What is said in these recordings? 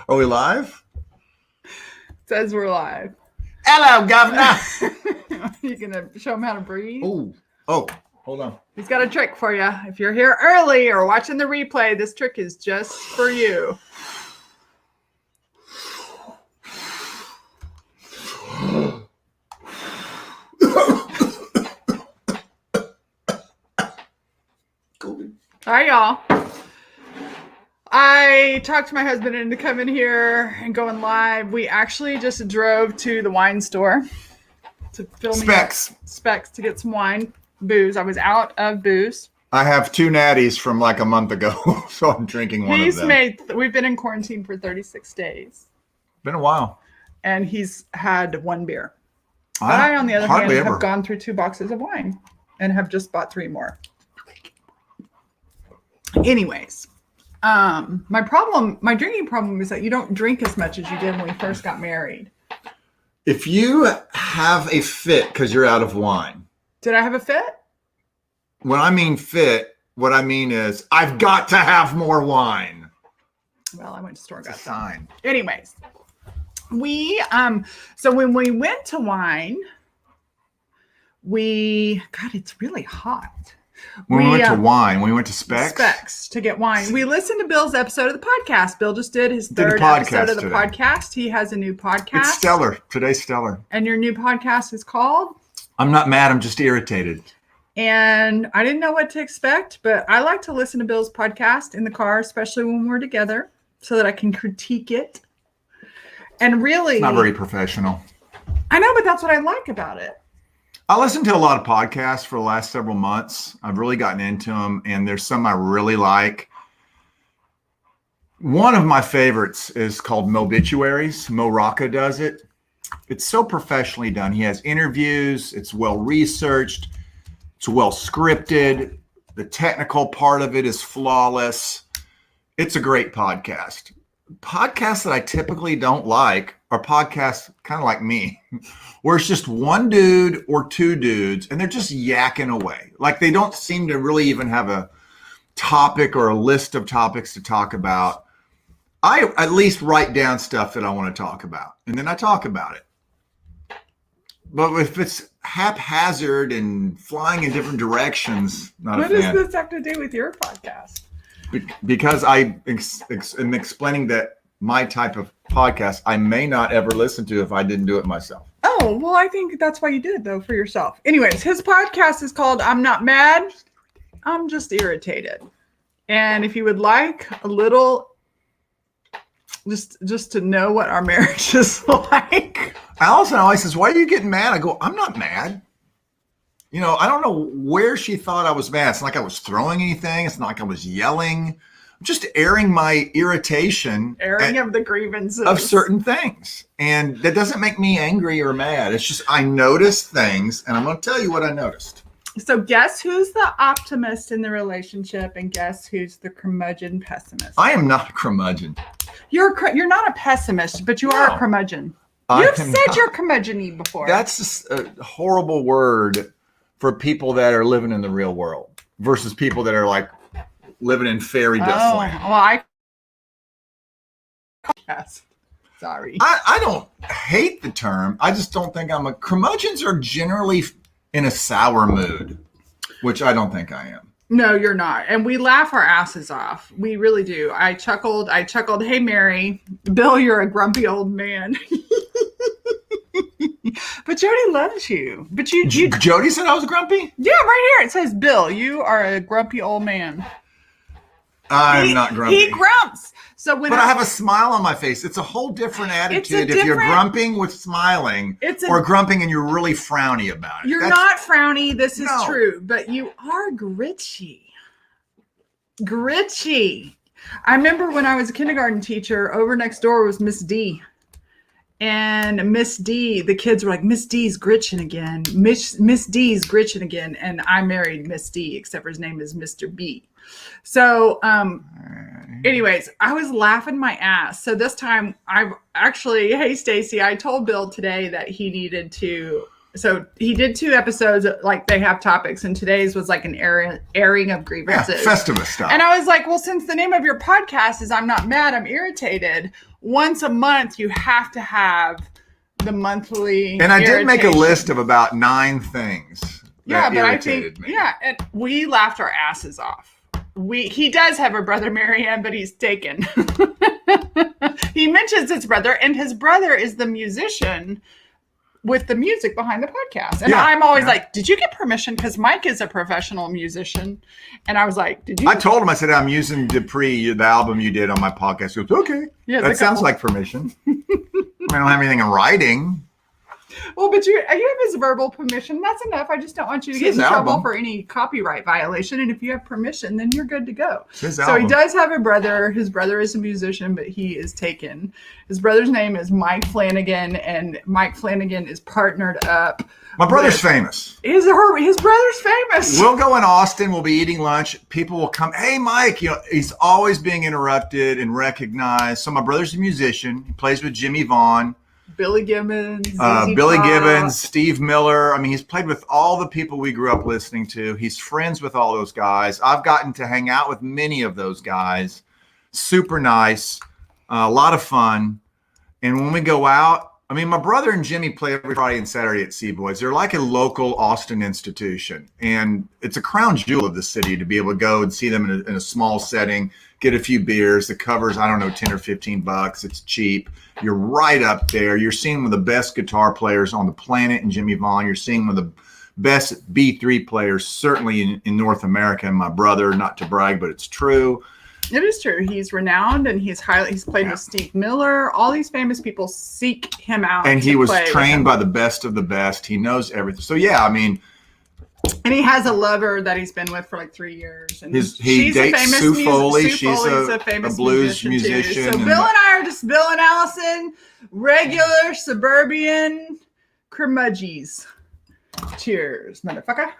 Are we live? Says we're live. Hello, Governor. You gonna show him how to breathe? Oh, hold on. He's got a trick for you. If you're here early or watching the replay, this trick is just for you. All right, y'all. I talked to my husband into coming here and going live. We actually just drove to the wine store to fill Specs to get some wine, booze. I was out of booze. I have 2 natties from like a month ago, so I'm drinking one of them. We've been in quarantine for 36 days. Been a while. And he's had 1 beer. I, on the other hand, have gone through 2 boxes of wine and have just bought 3 more. Anyways, my drinking problem is that you don't drink as much as you did when we first got married. If you have a fit because you're out of wine. Did I have a fit? When I mean fit, what I mean is I've got to have more wine. Well, I went to the store and got some. Anyways, so when we went to wine, God, it's really hot. When we went to wine, when we went to Specs to get wine, we listened to Bill's episode of the podcast. Bill just did his third episode of the podcast. He has a new podcast. It's stellar. Today's stellar. And your new podcast is called? I'm not mad. I'm just irritated. And I didn't know what to expect, but I like to listen to Bill's podcast in the car, especially when we're together, so that I can critique it. And really, it's not very professional. I know, but that's what I like about it. I listened to a lot of podcasts for the last several months. I've really gotten into them, and there's some I really like. One of my favorites is called Mobituaries. Mo Rocca does it. It's so professionally done. He has interviews. It's well-researched. It's well-scripted. The technical part of it is flawless. It's a great podcast. Podcasts that I typically don't like are podcasts kind of like me, where it's just one dude or 2 dudes, and they're just yakking away. Like they don't seem to really even have a topic or a list of topics to talk about. I at least write down stuff that I want to talk about, and then I talk about it. But if it's haphazard and flying in different directions, not a fan. What does this have to do with your podcast? Because I am explaining that my type of podcast I may not ever listen to if I didn't do it myself. Oh, well, I think that's why you did it, though, for yourself. Anyways, his podcast is called I'm Not Mad, I'm Just Irritated. And if you would like a little, just to know what our marriage is like. Allison always says, why are you getting mad? I go, I'm not mad. You know, I don't know where she thought I was mad. It's not like I was throwing anything. It's not like I was yelling. I'm just airing my irritation. Of the grievances. Of certain things. And that doesn't make me angry or mad. It's just I noticed things, and I'm going to tell you what I noticed. So guess who's the optimist in the relationship, and guess who's the curmudgeon pessimist? I am not a curmudgeon. You're not a pessimist, but you are a curmudgeon. You've said you're curmudgeon-y before. That's just a horrible word for people that are living in the real world versus people that are like living in fairy dust land. Yes. Sorry. I don't hate the term. I just don't think curmudgeons are generally in a sour mood, which I don't think I am. No, you're not. And we laugh our asses off. We really do. I chuckled. Hey, Mary, Bill, you're a grumpy old man. But Jody loves you. But Jody said I was grumpy? Yeah, right here. It says, Bill, you are a grumpy old man. I'm not grumpy. He grumps. But I have a smile on my face. It's a whole different attitude if you're grumping with smiling or grumping and you're really frowny about it. You're not frowny. This is true. But you are gritchy. Gritchy. I remember when I was a kindergarten teacher, over next door was Miss D. And Miss D, the kids were like, Miss D's gritching again. Miss D's gritching again. And I married Miss D, except for his name is Mr. B. So, anyways, I was laughing my ass. So this time hey, Stacy, I told Bill today that he needed to So he did 2 episodes, like they have topics, and today's was like an airing of grievances. Festivus stuff. And I was like, well, since the name of your podcast is I'm Not Mad, I'm Irritated, once a month you have to have the monthly And I did make a irritation. list of about 9 things that irritated me. Yeah, and we laughed our asses off. He does have a brother, Marianne, but he's taken. He mentions his brother, and his brother is the musician with the music behind the podcast. And I'm always like, did you get permission? Because Mike is a professional musician. And I I told him, I said, I'm using Dupree, the album you did on my podcast. He goes, okay. Yeah, that sounds like permission. I don't have anything in writing. Well, but you have his verbal permission. That's enough. I just don't want you to get in trouble for any copyright violation. And if you have permission, then you're good to go. So he does have a brother. His brother is a musician, but he is taken. His brother's name is Mike Flanigin, and Mike Flanigin is partnered up. My brother's famous. His brother's famous. We'll go in Austin. We'll be eating lunch. People will come. Hey, Mike. He's always being interrupted and recognized. So my brother's a musician. He plays with Jimmy Vaughn. Billy Gibbons, Steve Miller. I mean, he's played with all the people we grew up listening to. He's friends with all those guys. I've gotten to hang out with many of those guys. Super nice, a lot of fun. And when we go out, I mean, my brother and Jimmy play every Friday and Saturday at Seaboys. They're like a local Austin institution. And it's a crown jewel of the city to be able to go and see them in a small setting, get a few beers. The cover's, I don't know, $10 or $15. It's cheap. You're right up there. You're seeing one of the best guitar players on the planet in Jimmy Vaughn. You're seeing one of the best B3 players, certainly in North America. And my brother, not to brag, but it's true. It is true. He's renowned, and he's played with Steve Miller. All these famous people seek him out. And he was trained by the best of the best. He knows everything. So, yeah, I mean. And he has a lover that he's been with for like 3 years. And he dates Sue Foley. She's a famous blues musician. So Bill and I are just Bill and Allison, regular suburban curmudgeons. Cheers, motherfucker.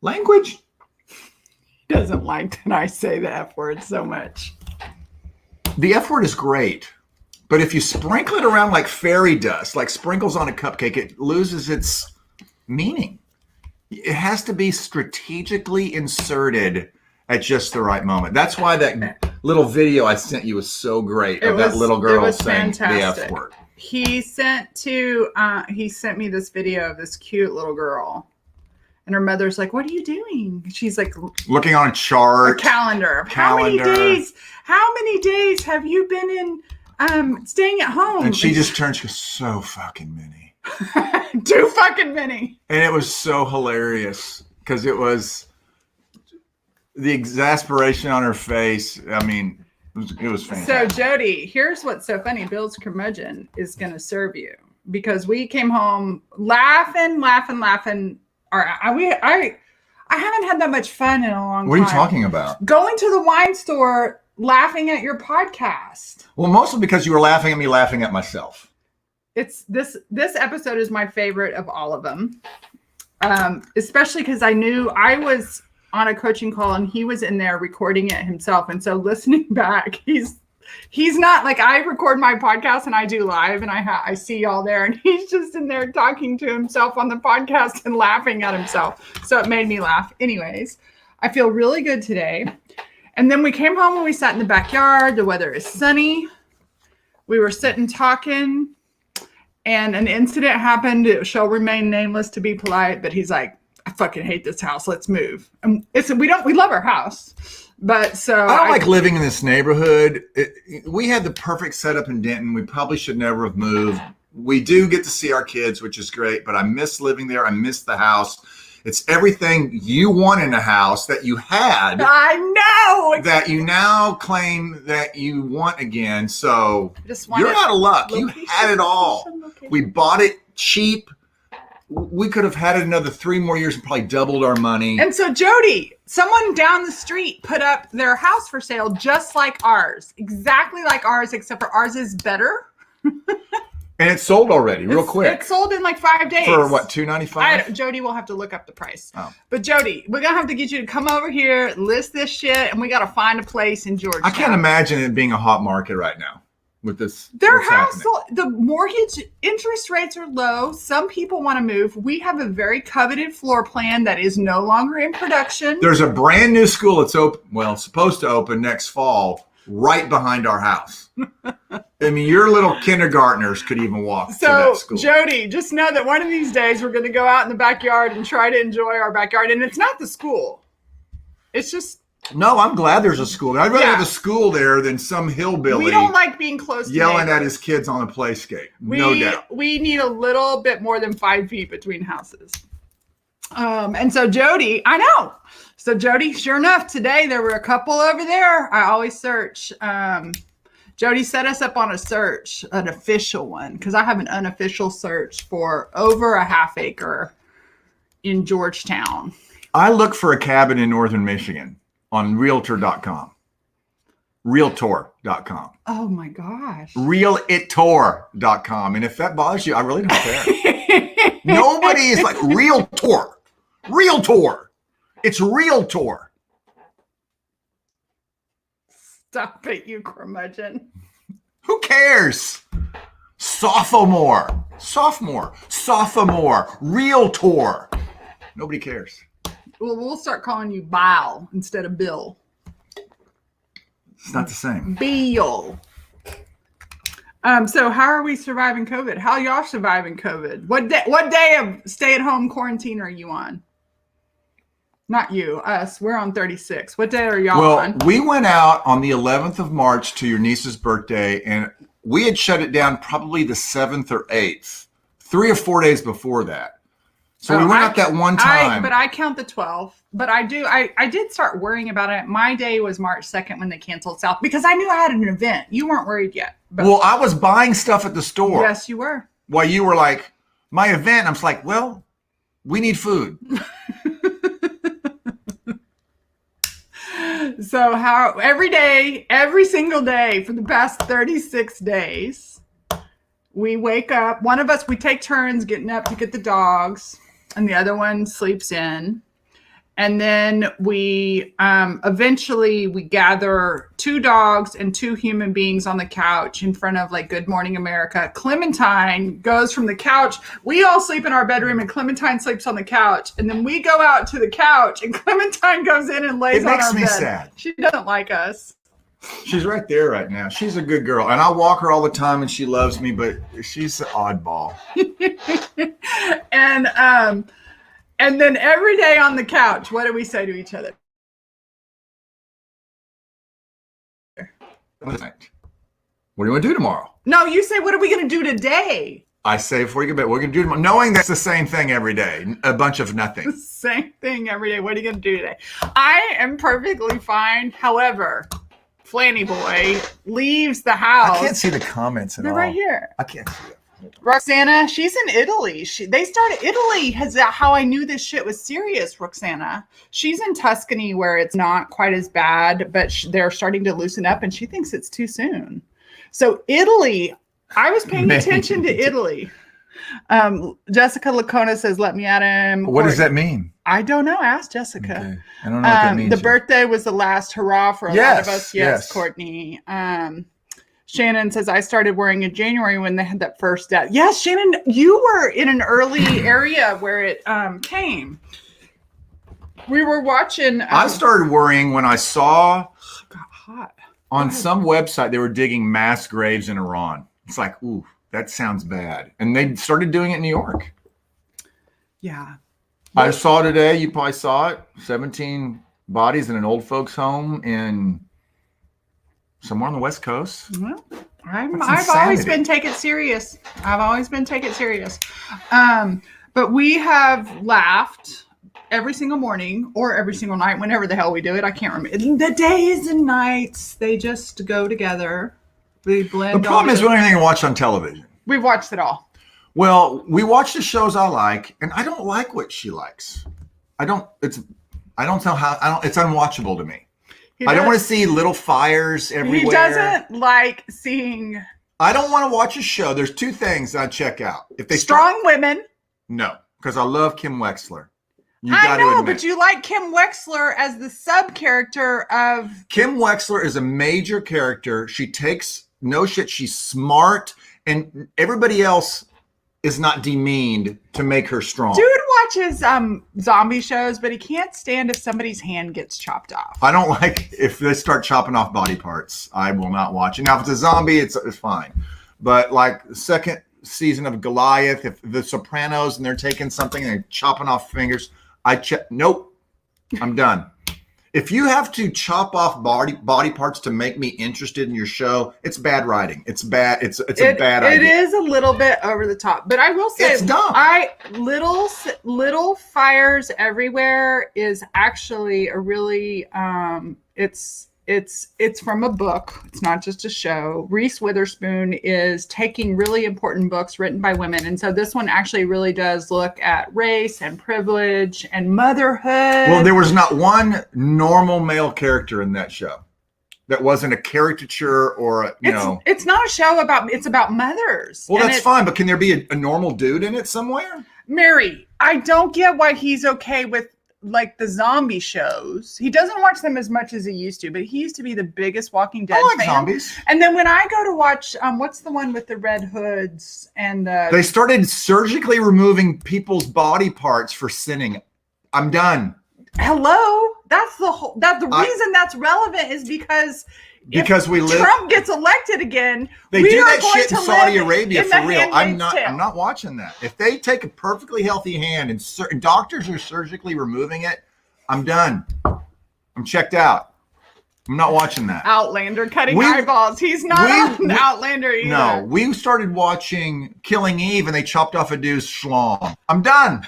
Language. He doesn't like that I say the F word so much. The F word is great. But if you sprinkle it around like fairy dust, like sprinkles on a cupcake, it loses its meaning. It has to be strategically inserted at just the right moment. That's why that little video I sent you was so great of that little girl saying the F word. He sent me this video of this cute little girl. And her mother's like, what are you doing? She's like looking on a chart. A calendar. How many days have you been in staying at home? And she just turns, she goes, so fucking many. Too fucking many. And it was so hilarious because it was the exasperation on her face. I mean, it was fantastic. So Jody, here's what's so funny. Bill's curmudgeon is going to serve you because we came home laughing. I haven't had that much fun in a long time. What are you talking about? Going to the wine store, laughing at your podcast. Well, mostly because you were laughing at me, laughing at myself. It's this episode is my favorite of all of them, especially because I knew I was on a coaching call and he was in there recording it himself, and so listening back, he's not like I record my podcast and I do live and I see y'all there, and he's just in there talking to himself on the podcast and laughing at himself. So it made me laugh. Anyways, I feel really good today. And then we came home and we sat in the backyard. The weather is sunny. We were sitting talking. And an incident happened. It shall remain nameless to be polite, but he's like, I fucking hate this house. Let's move. And we love our house. But so I don't like living in this neighborhood. We had the perfect setup in Denton. We probably should never have moved. We do get to see our kids, which is great, but I miss living there. I miss the house. It's everything you want in a house that you had. I know. That you now claim that you want again. So you're out of luck. You had it all. We bought it cheap. We could have had it another 3 more years and probably doubled our money. And so Jody, someone down the street put up their house for sale just like ours. Exactly like ours, except for ours is better. And it's sold already, real quick. It's sold in like 5 days. For what, $295? Jody will have to look up the price. Oh. But Jody, we're going to have to get you to come over here, list this shit, and we got to find a place in Georgia. I can't imagine it being a hot market right now. with this? Their what's house, happening? the mortgage interest rates are low. Some people want to move. We have a very coveted floor plan that is no longer in production. There's a brand new school that's open. Well, supposed to open next fall, right behind our house. I mean, your little kindergartners could even walk to that school. Jody, just know that one of these days we're going to go out in the backyard and try to enjoy our backyard. And it's not the school. It's just. No, I'm glad there's a school. I'd rather have a school there than some hillbilly. We don't like being close to yelling neighbors. at his kids on a playscape. No doubt. We need a little bit more than 5 feet between houses. And so Jody, I know. So Jody, sure enough, today there were a couple over there. I always search. Jody set us up on a search, an official one, because I have an unofficial search for over a half acre in Georgetown. I look for a cabin in northern Michigan on realtor.com. Realtor.com. Oh my gosh. Realitor.com. And if that bothers you, I really don't care. Nobody is like realtor. Realtor. It's realtor. Stop it, you curmudgeon. Who cares? Sophomore. Realtor. Nobody cares. Well, we'll start calling you Bile instead of Bill. It's not the same. Bill. So how are we surviving COVID? How y'all surviving COVID? What day of stay-at-home quarantine are you on? Not you, us. We're on 36. What day are y'all on? Well, we went out on the 11th of March to your niece's birthday, and we had shut it down probably the 7th or 8th, 3 or 4 days before that. So we went out that one time. But I count the 12th. But I did start worrying about it. My day was March 2nd when they canceled South because I knew I had an event. You weren't worried yet. But well, I was buying stuff at the store. Yes, you were. While you were like, my event. I'm just like, well, we need food. So every single day for the past 36 days, we wake up. One of us, we take turns getting up to get the dogs, and the other one sleeps in. And then we eventually we gather 2 dogs and 2 human beings on the couch in front of like Good Morning America. Clementine goes from the couch. We all sleep in our bedroom and Clementine sleeps on the couch. And then we go out to the couch and Clementine goes in and lays on our bed. It makes me sad. She doesn't like us. She's right there right now. She's a good girl. And I walk her all the time and she loves me, but she's an oddball. And then every day on the couch, what do we say to each other? What do you want to do tomorrow? No, you say, what are we going to do today? I say, before you go to bed, what are we going to do tomorrow? Knowing that's the same thing every day. A bunch of nothing. Same thing every day. What are you going to do today? I am perfectly fine. However, Flanny Boy leaves the house. I can't see the comments at all. They're right here. I can't see it. Roxana, she's in Italy. Italy has how I knew this shit was serious, Roxana. She's in Tuscany where it's not quite as bad, but they're starting to loosen up and she thinks it's too soon. So Italy, I was paying attention to Italy. Jessica Lacona says, let me at him. What does that mean? I don't know. Ask Jessica. Okay. I don't know what that means. The birthday was the last hurrah for a lot of us. Yes, Courtney. Shannon says, I started worrying in January when they had that first death. Yes, Shannon, you were in an early area where it came. We were watching. I started worrying when I saw it got hot. On some website, they were digging mass graves in Iran. It's like, ooh, that sounds bad. And they started doing it in New York. Yeah. I saw today, you probably saw it, 17 bodies in an old folks home in somewhere on the West Coast. Well, I've always been taken serious. But we have laughed every single morning or every single night, whenever the hell we do it. I can't remember. The days and nights, they just go together. We blend. The problem is we don't have anything to watch on television. We've watched it all. Well, we watch the shows I like, and I don't like what she likes. It's unwatchable to me. I don't want to see little fires everywhere. He doesn't like seeing. I don't want to watch a show. There's 2 things I check out. If they strong women. No, because I love Kim Wexler. I know, but you like Kim Wexler as the sub character of. Kim Wexler is a major character. She takes no shit, she's smart, and everybody else is not demeaned to make her strong. Dude watches zombie shows, but he can't stand if somebody's hand gets chopped off. I don't like if they start chopping off body parts. I will not watch it. Now, if it's a zombie, it's fine. But like the second season of Goliath, if the Sopranos and they're taking something and they're chopping off fingers, nope, I'm done. If you have to chop off body parts to make me interested in your show, it's bad writing. It's bad. It's a bad idea. It is a little bit over the top, but I will say, it's dumb. Little Fires Everywhere is actually a really it's from a book. It's not just a show. Reese Witherspoon is taking really important books written by women. And so this one actually really does look at race and privilege and motherhood. Well, there was not one normal male character in that show that wasn't a caricature or It's not a show it's about mothers. Well, that's fine, but can there be a normal dude in it somewhere? Mary, I don't get why he's okay with like the zombie shows. He doesn't watch them as much as he used to, but he used to be the biggest Walking Dead fan. Zombies. And then when I go to watch, what's the one with the red hoods and they started surgically removing people's body parts for sinning. I'm done. Hello, that's the reason that's relevant is because Trump gets elected again. They do that shit in Saudi Arabia for real. I'm not watching that. If they take a perfectly healthy hand and certain doctors are surgically removing it, I'm done. I'm checked out. I'm not watching that. Outlander cutting eyeballs. He's not an Outlander either. No, we started watching Killing Eve and they chopped off a dude's schlong. I'm done.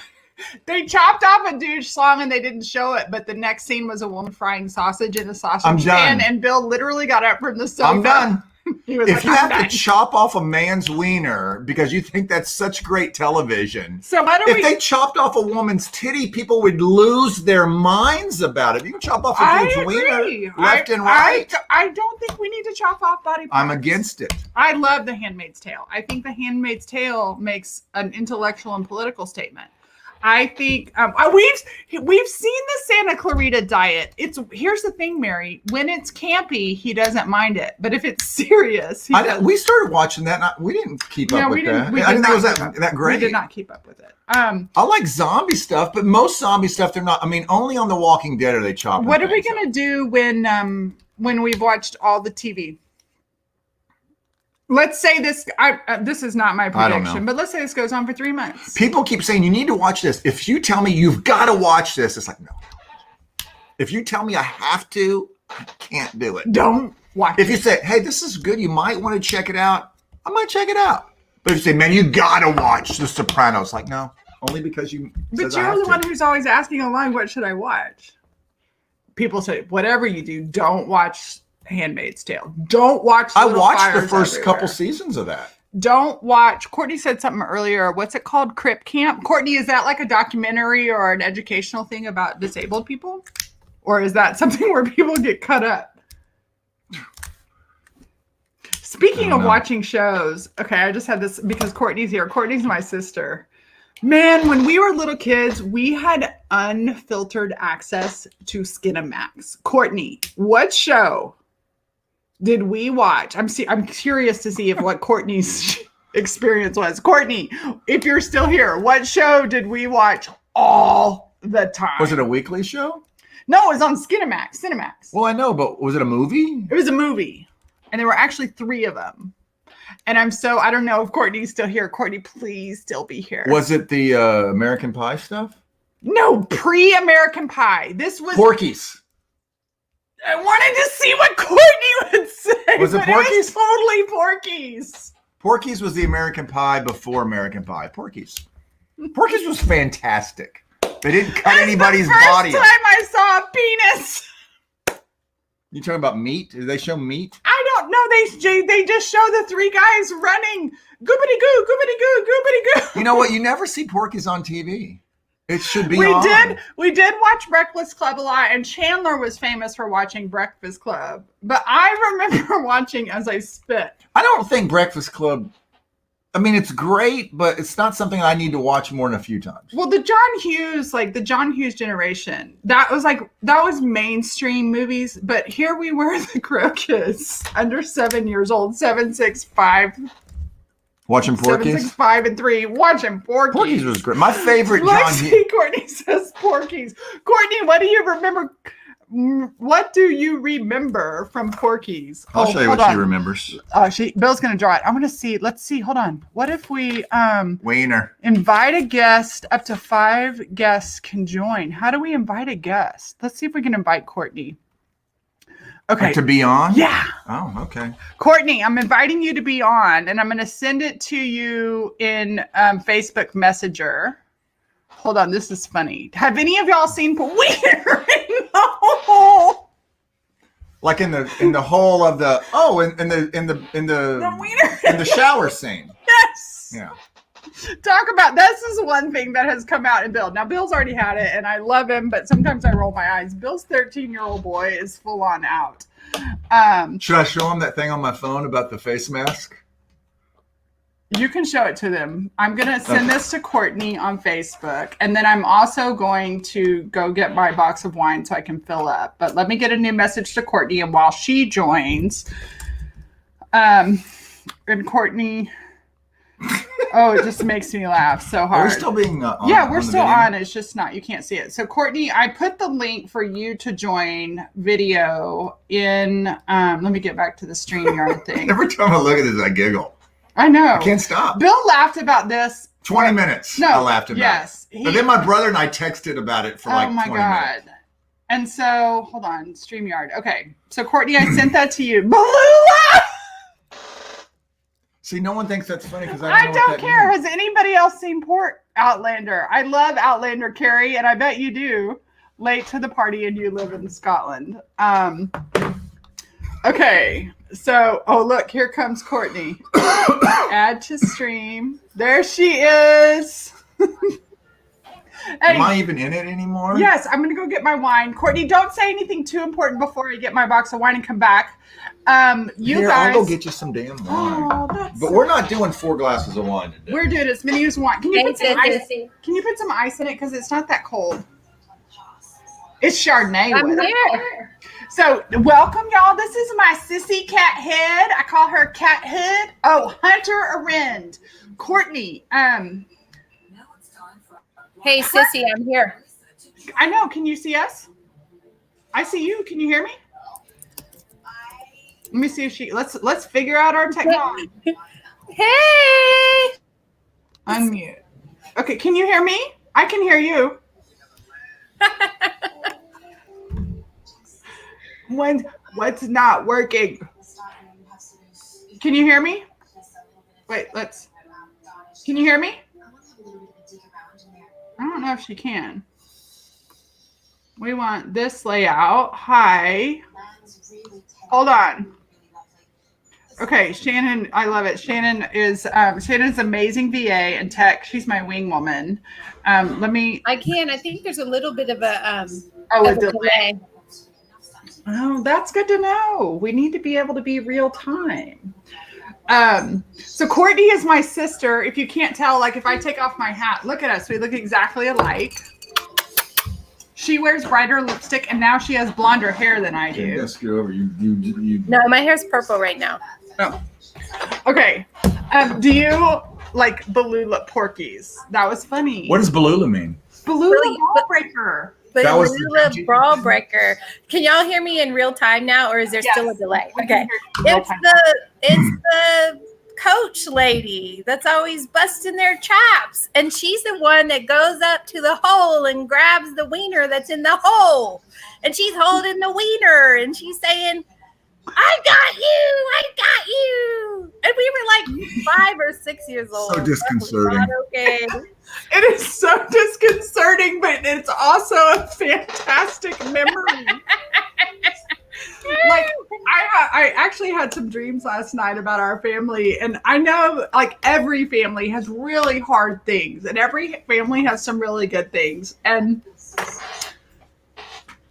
They chopped off a douche slong and they didn't show it, but the next scene was a woman frying sausage in a sausage pan, and Bill literally got up from the sofa. I'm done. He was if you have to chop off a man's wiener because you think that's such great television, if they chopped off a woman's titty, people would lose their minds about it. You can chop off a dude's wiener left and right. I don't think we need to chop off body parts. I'm against it. I love The Handmaid's Tale. I think The Handmaid's Tale makes an intellectual and political statement. I think we've seen the Santa Clarita Diet. Here's the thing, Mary. When it's campy, he doesn't mind it, but if it's serious, we started watching that. And we didn't keep up with that. I didn't think it was that great. We did not keep up with it. I like zombie stuff, but most zombie stuff they're not. I mean, only on The Walking Dead are they chopping. What are we gonna do when we've watched all the TV? Let's say this. This is not my prediction, but let's say this goes on for 3 months. People keep saying you need to watch this. If you tell me you've got to watch this, it's like no. If you tell me I have to, I can't do it. Don't watch it. If you say, "Hey, this is good. You might want to check it out," I might check it out. But if you say, "Man, you got to watch The Sopranos," like no, only because you. But you're the one who's always asking online, "What should I watch?" People say, "Whatever you do, don't watch Handmaid's Tale. Don't watch I watched the first couple seasons of that. Don't watch." Courtney said something earlier. What's it called? Crip Camp? Courtney, is that like a documentary or an educational thing about disabled people? Or is that something where people get cut up? Speaking of watching shows, okay, I just had this because Courtney's here. Courtney's my sister. Man, when we were little kids, we had unfiltered access to Skinamax. Courtney, what show did we watch? I'm curious to see what Courtney's experience was. Courtney, if you're still here, what show did we watch all the time? Was it a weekly show? No, it was on Cinemax. Well, I know, but was it a movie? It was a movie. And there were actually 3 of them. And I don't know if Courtney's still here. Courtney, please still be here. Was it the American Pie stuff? No, pre-American Pie. This was Porky's. I wanted to see what Courtney would say. Was it Porky's? It was totally Porky's. Porky's was the American Pie before American Pie. Porky's was fantastic. They didn't cut anybody's body. First time I saw a penis. You talking about meat? Did they show meat? I don't know. They just show the 3 guys running. Goobity goo, goobity goo, goobity goo. You know what? You never see Porky's on TV. It should be on. We did watch Breakfast Club a lot, and Chandler was famous for watching Breakfast Club. But I remember watching as I spit. I don't think Breakfast Club. I mean, it's great, but it's not something I need to watch more than a few times. Well, the John Hughes generation, that was mainstream movies. But here we were, the Crow Kids, under 7 years old, 7, 6, 5. Watching Porky's? 7, 6, 5, and 3. Watching Porky's. Porky's was great. My favorite Let's John see, Hughes. Courtney says Porky's. Courtney, what do you remember? What do you remember from Porky's? I'll show you what she remembers. Bill's gonna draw it. I'm gonna see. Let's see. Hold on. What if we Wiener. invite a guest? Up to 5 guests can join. How do we invite a guest? Let's see if we can invite Courtney. Okay. To be on? Yeah. Oh, okay. Courtney, I'm inviting you to be on, and I'm gonna send it to you in Facebook Messenger. Hold on, this is funny. Have any of y'all seen Wiener? No. Like in the hole of the in the shower scene. Yes. Yeah. Talk about this is one thing that has come out in Bill. Now Bill's already had it, and I love him, but sometimes I roll my eyes. Bill's 13-year-old boy is full on out. Should I show him that thing on my phone about the face mask? You can show it to them. I'm going to send this to Courtney on Facebook, and then I'm also going to go get my box of wine so I can fill up. But let me get a new message to Courtney, and while she joins, and Courtney, it just makes me laugh so hard. Are we still being on? Yeah, we're on the still video? on. It's just not, you can't see it. So Courtney, I put the link for you to join video in, let me get back to the StreamYard thing. Every time I look at this, I giggle. I know. I can't stop. Bill laughed about this. 20 minutes. No, I laughed about yes, it. But then my brother and I texted about it for like 20 minutes. And so, hold on, StreamYard. Okay. So Courtney, I sent that to you. Balula! See, no one thinks that's funny because I don't care. Has anybody else seen Outlander? I love Outlander, Carrie, and I bet you do. Late to the party and you live in Scotland. Okay. So, look, here comes Courtney. Add to stream. There she is. Am I even in it anymore? Yes, I'm going to go get my wine. Courtney, don't say anything too important before I get my box of wine and come back. I'll go get you some damn wine. But we're not doing 4 glasses of wine today. We're doing as many as one. Can you put some ice? Can you put some ice in it because it's not that cold? It's Chardonnay. I'm here. So welcome, y'all. This is my sissy cat head. I call her Cat Hood. Hunter Arend. Courtney. Hey, sissy, I'm here. I know. Can you see us? I see you. Can you hear me? Let me see if she. Let's figure out our technology. Hey. Unmute. Okay. Can you hear me? I can hear you. What's not working? Can you hear me? Wait, can you hear me? I don't know if she can. We want this layout. Hi. Hold on. Okay, Shannon, I love it. Shannon's amazing VA and tech. She's my wing woman. I think there's a little bit of a delay. Oh, that's good to know. We need to be able to be real time. So Courtney is my sister. If you can't tell, like if I take off my hat, look at us. We look exactly alike. She wears brighter lipstick, and now she has blonder hair than I do. Yes, go over. You. No, my hair's purple right now. Oh. Okay. Do you like Balula Porkies? That was funny. What does Balula mean? Balula Ball Breaker. Balula Brawl Breaker. Can y'all hear me in real time now, or is there still a delay? Okay. It's the coach lady that's always busting their chops, and she's the one that goes up to the hole and grabs the wiener that's in the hole, and she's holding the wiener, and she's saying, I got you. And we were like 5 or 6 years old. So disconcerting. Okay. It is so disconcerting, but it's also a fantastic memory. Like I actually had some dreams last night about our family, and I know like every family has really hard things, and every family has some really good things, and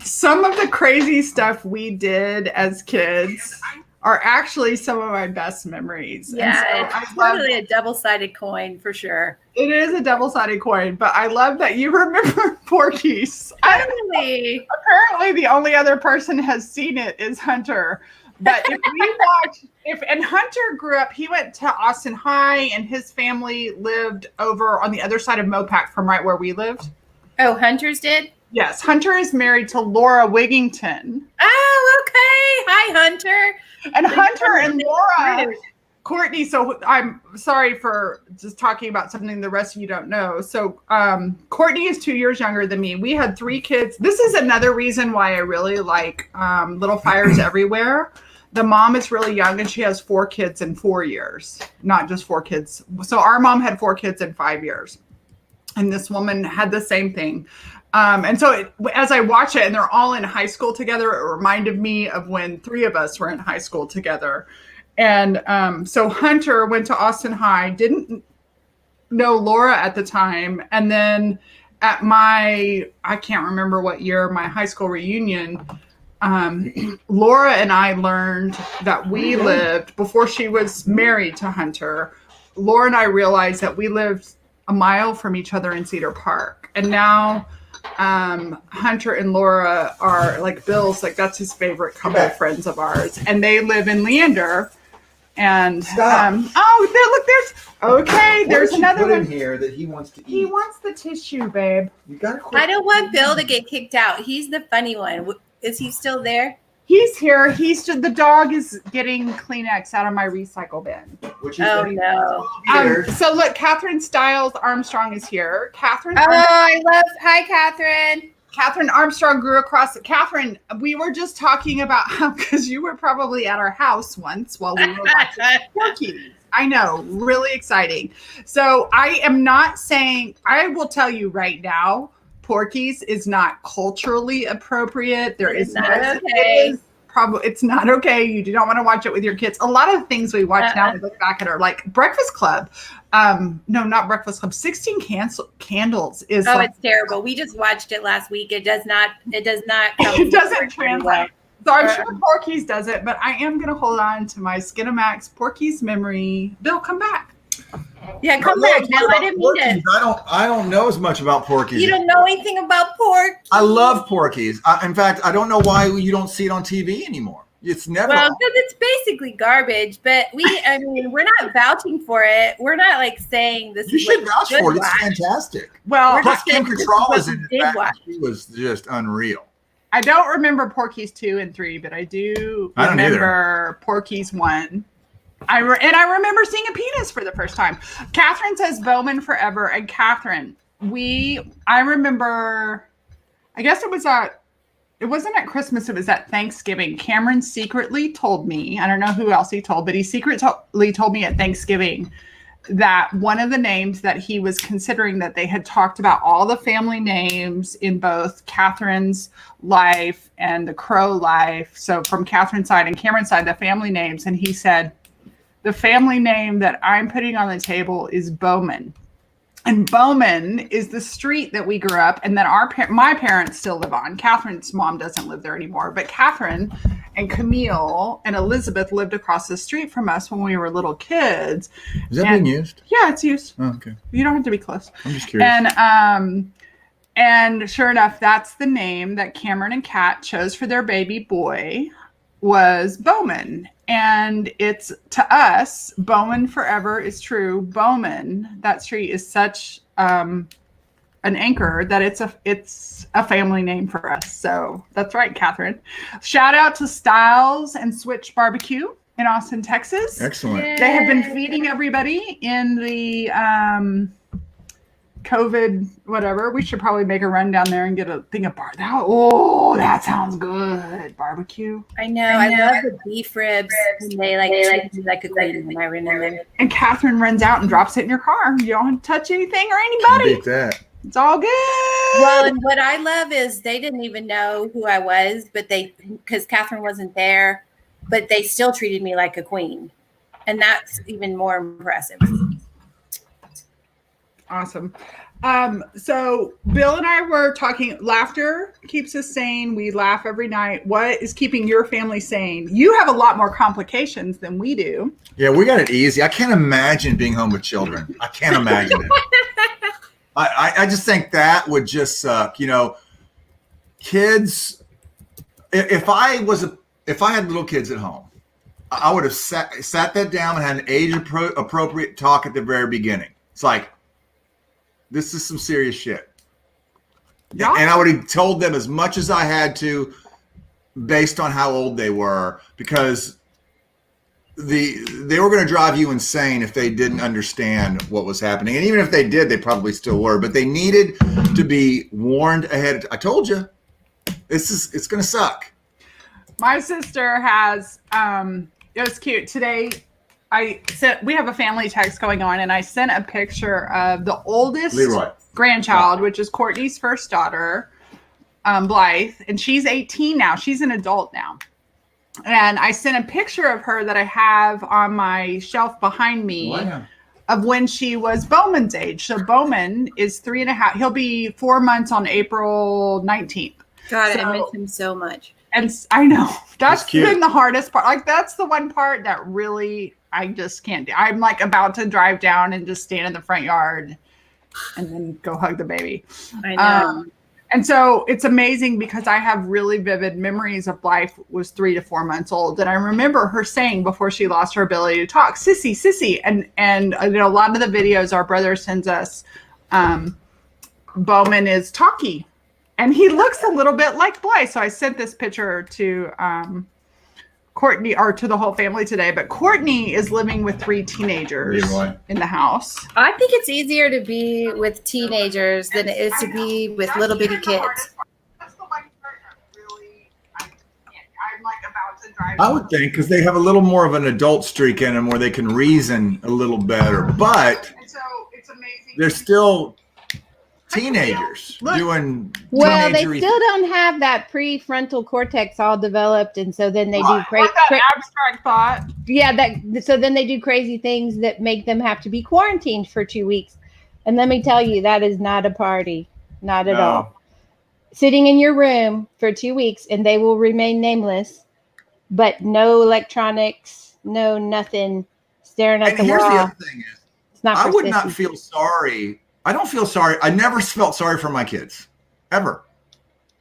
some of the crazy stuff we did as kids are actually some of my best memories. Yeah, it's totally a double-sided coin for sure. It is a double-sided coin, but I love that you remember Porky's. Totally. Apparently, the only other person has seen it is Hunter. But if we watch, and Hunter grew up, he went to Austin High, and his family lived over on the other side of Mopac from right where we lived. Oh, Hunter's did? Yes, Hunter is married to Laura Wigington. Oh, okay. Hi, Hunter. And Hunter and Laura, Courtney, so I'm sorry for just talking about something the rest of you don't know. So Courtney is 2 years younger than me. We had 3 kids. This is another reason why I really like Little Fires Everywhere. The mom is really young and she has 4 kids in 4 years, not just 4 kids. So our mom had 4 kids in 5 years. And this woman had the same thing. And so as I watch it and they're all in high school together, it reminded me of when 3 of us were in high school together. And so Hunter went to Austin High, didn't know Laura at the time. And then at I can't remember what year, my high school reunion, Laura and I learned that we lived, before she was married to Hunter, Laura and I realized that we lived a mile from each other in Cedar Park. And now Hunter and Laura are like Bill's, like that's his favorite couple of friends of ours. And they live in Leander. And there's another one here that he wants to eat. He wants the tissue, babe. You got I don't want Bill to get kicked out. He's the funny one. Is he still there? He's here. He's just, the dog is getting Kleenex out of my recycle bin. Oh no. So look, Catherine Stiles Armstrong is here. Hi, Catherine. Catherine Armstrong grew across. Catherine, we were just talking about how, because you were probably at our house once while we were watching Porky. I know, really exciting. So I am not saying, I will tell you right now, Porky's is not culturally appropriate. It's not okay. You do not want to watch it with your kids. A lot of the things we watch now, we look back at are like Breakfast Club. No, not Breakfast Club. 16 Candles is. Oh, it's terrible. We just watched it last week. It does not. It doesn't translate. So I'm sure Porky's does it, but I am going to hold on to my Skinamax Porky's memory. Bill, come back. Yeah, come back. Bill, I didn't mean it. I don't know as much about Porky's. You don't know anything about Porky. I love Porky's. In fact, I don't know why you don't see it on TV anymore. It's never. Well, because it's basically garbage. But we're not vouching for it. We're not like saying this. You should vouch for it. It's fantastic. Well, plus Kim Cattrall was in it. She was just unreal. I don't remember Porky's 2 and 3, but I do remember Porky's 1. I remember seeing a penis for the first time. Catherine says Bowman forever. And Catherine, I remember, I guess it wasn't at Christmas, it was at Thanksgiving. Cameron secretly told me, I don't know who else he told, but he secretly told me at Thanksgiving that one of the names that he was considering, that they had talked about all the family names in both Catherine's life and the Crow life. So from Catherine's side and Cameron's side, the family names. And he said, the family name that I'm putting on the table is Bowman. And Bowman is the street that we grew up, and that my parents still live on. Catherine's mom doesn't live there anymore, but Catherine and Camille and Elizabeth lived across the street from us when we were little kids. Is that being used? Yeah, it's used. Oh, okay. You don't have to be close. I'm just curious. And sure enough, that's the name that Cameron and Kat chose for their baby boy, was Bowman. And it's, to us, Bowman forever is true. Bowman, that street is such an anchor that it's a family name for us. So that's right, Catherine. Shout out to Styles and Switch Barbecue in Austin, Texas. Excellent. They have been feeding everybody in the COVID, whatever. We should probably make a run down there and get a thing of that sounds good. Barbecue. I know. I love the beef ribs. And they treat me like a queen when I remember. And Catherine runs out and drops it in your car. You don't have to touch anything or anybody. Beat that. It's all good. Well, and what I love is they didn't even know who I was, but because Catherine wasn't there, but they still treated me like a queen. And that's even more impressive. Awesome. So Bill and I were talking, laughter keeps us sane. We laugh every night. What is keeping your family sane? You have a lot more complications than we do. Yeah, we got it easy. I can't imagine being home with children. I can't imagine it. I just think that would just suck. You know, kids, if I had little kids at home, I would have sat that down and had an age appropriate talk at the very beginning. It's like, this is some serious shit. Yeah. And I would have told them as much as I had to based on how old they were, because they were going to drive you insane if they didn't understand what was happening. And even if they did, they probably still were, but they needed to be warned ahead. I told you, it's going to suck. My sister has, it was cute today. We have a family text going on, and I sent a picture of the oldest grandchild, which is Courtney's first daughter, Blythe, and she's 18 now. She's an adult now. And I sent a picture of her that I have on my shelf behind me of when she was Bowman's age. So Bowman is 3.5. He'll be 4 months on April 19th. God, I miss him so much. And I know that's been the hardest part. Like, that's the one part that really I just can't do. I'm like about to drive down and just stand in the front yard and then go hug the baby. I know. And so it's amazing because I have really vivid memories of Blythe was 3 to 4 months old. And I remember her saying before she lost her ability to talk, "Sissy, Sissy." And you know, a lot of the videos our brother sends us, Bowman is talky. And he looks a little bit like Blythe. So I sent this picture to Courtney, or to the whole family today. But Courtney is living with 3 teenagers in the house. I think it's easier to be with teenagers than it is to be with little bitty kids. That's the one part that really, I'm like about to drive. I would think because they have a little more of an adult streak in them where they can reason a little better. But so it's amazing. They're still teenagers doing well, they still don't have that prefrontal cortex all developed, and so then they do crazy abstract thought. Yeah, so then they do crazy things that make them have to be quarantined for 2 weeks. And let me tell you, that is not a party, not at all. Sitting in your room for 2 weeks, and they will remain nameless, but no electronics, no nothing, staring at the wall. Here's the other thing is, I would not feel sorry. I don't feel sorry. I never felt sorry for my kids, ever.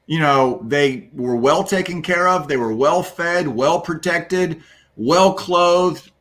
You know, they were well taken care of. They were well fed, well protected, well clothed.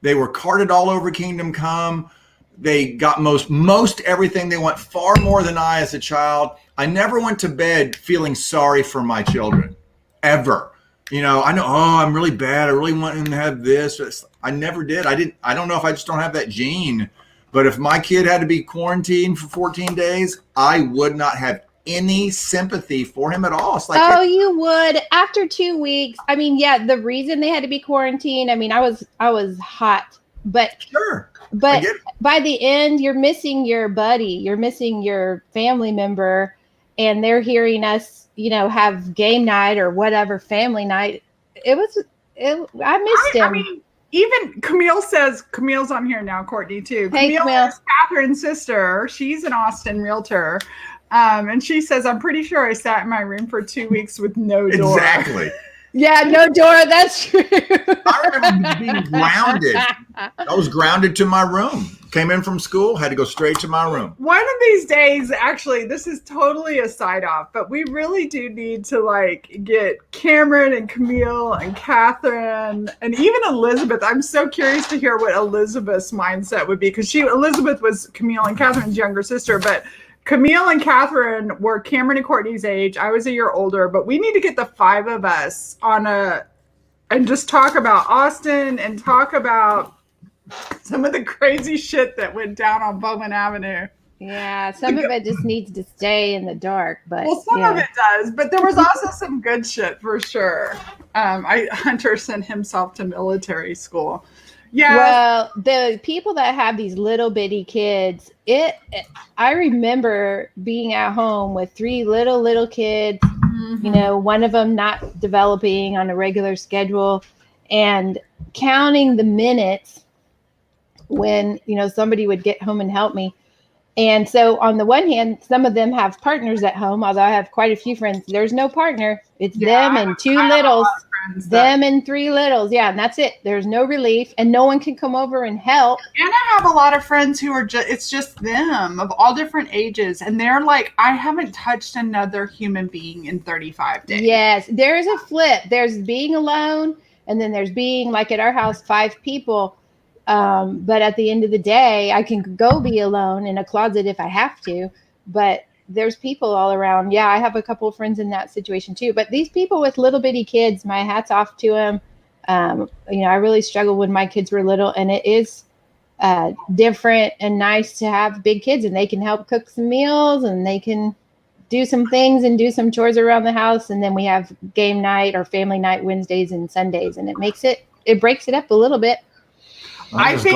They were carted all over Kingdom Come. They got most everything they want, far more than I as a child. I never went to bed feeling sorry for my children, ever. You know, I know, I'm really bad. I really want them to have this. I never did. I don't know if I just don't have that gene. But if my kid had to be quarantined for 14 days, I would not have any sympathy for him at all. It's like, you would after 2 weeks. I mean, yeah, the reason they had to be quarantined. I mean, I was hot, but sure. But by the end, you're missing your buddy, you're missing your family member, and they're hearing us, you know, have game night or whatever family night. I missed him. I mean, even Camille's on here now, Courtney too. Hey, Camille is Catherine's sister. She's an Austin realtor. And she says, I'm pretty sure I sat in my room for 2 weeks with no door. Exactly. Yeah, no door. That's true. I remember being grounded. I was grounded to my room. Came in from school, had to go straight to my room. One of these days, actually, this is totally a side off, but we really do need to like get Cameron and Camille and Catherine and even Elizabeth. I'm so curious to hear what Elizabeth's mindset would be, because Elizabeth was Camille and Catherine's younger sister, but Camille and Catherine were Cameron and Courtney's age. I was a year older, but we need to get the 5 of us and just talk about Austin and talk about some of the crazy shit that went down on Bowman Avenue. Yeah, some of it just needs to stay in the dark, but some of it does. But there was also some good shit for sure. Hunter sent himself to military school. Yeah. Well, the people that have these little bitty kids, I remember being at home with 3 little kids, you know, one of them not developing on a regular schedule, and counting the minutes when, you know, somebody would get home and help me. And so on the one hand, some of them have partners at home, although I have quite a few friends. There's no partner. It's them and two littles, them and three littles. Yeah, and that's it. There's no relief and no one can come over and help. And I have a lot of friends who are it's just them of all different ages. And they're like, I haven't touched another human being in 35 days. Yes, there is a flip. There's being alone, and then there's being, like at our house, 5 people. But at the end of the day, I can go be alone in a closet if I have to, but there's people all around. Yeah, I have a couple of friends in that situation too, but these people with little bitty kids, my hat's off to them. I really struggled when my kids were little, and it is different and nice to have big kids, and they can help cook some meals and they can do some things and do some chores around the house. And then we have game night or family night Wednesdays and Sundays, and it breaks it up a little bit. I think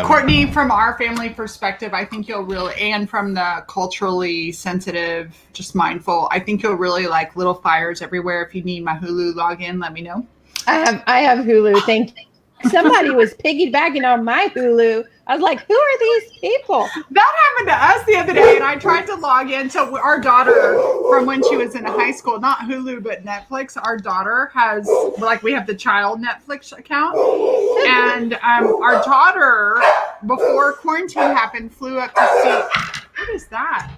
Courtney, from our family perspective, I think you'll really, and from the culturally sensitive, just mindful, I think you'll really like Little Fires Everywhere. If you need my Hulu login, let me know. I have Hulu. Thank you. Somebody was piggybacking on my Hulu. I was like, who are these people? That happened to us the other day, and I tried to log in. So our daughter, from when she was in high school, not Hulu, but Netflix, our daughter has, we have the child Netflix account. And our daughter, before quarantine happened, flew up to see, what is that?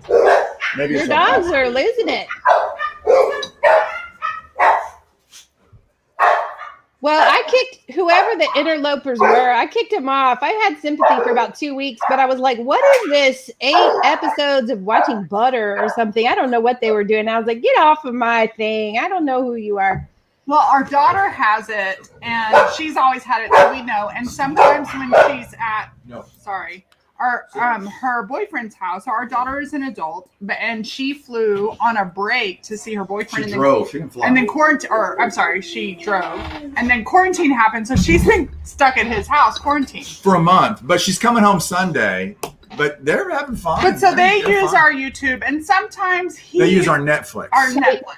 Maybe your dogs are losing it. Well, I kicked whoever the interlopers were. I kicked them off. I had sympathy for about 2 weeks, but I was like, what is this 8 episodes of watching butter or something? I don't know what they were doing. I was like, get off of my thing. I don't know who you are. Well, our daughter has it, and she's always had it, so we know. And sometimes when she's at, her boyfriend's house, our daughter is an adult, and she flew on a break to see her boyfriend. She drove. She didn't fly. And then she drove. And then quarantine happened, so she's been stuck at his house, quarantined. For a month, but she's coming home Sunday. But they're having fun. But so they use our YouTube, and sometimes they use our Netflix.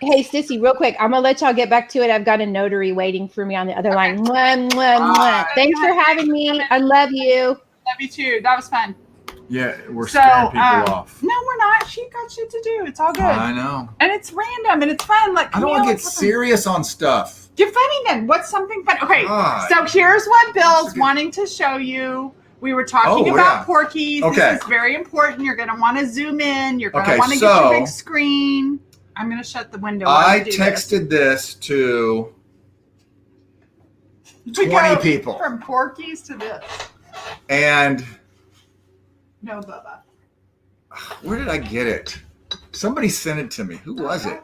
Hey, Sissy, real quick, I'm gonna let y'all get back to it. I've got a notary waiting for me on the other line. Mwah, mwah, mwah. Thanks for having me. I love you. Love you too. That was fun. Yeah, we're scaring people off. No, we're not. She got shit to do. It's all good. I know. And it's random and it's fun. Like I don't want to get serious on stuff. Get funny then. What's something fun? Okay, so here's what Bill's wanting to show you. We were talking about Porkies. Okay. This is very important. You're going to want to zoom in. You're going to want to get your big screen. I'm going to shut the window. I texted this to 20 people. From Porkies to this. And no, Bubba. Where did I get it? Somebody sent it to me. Who was it?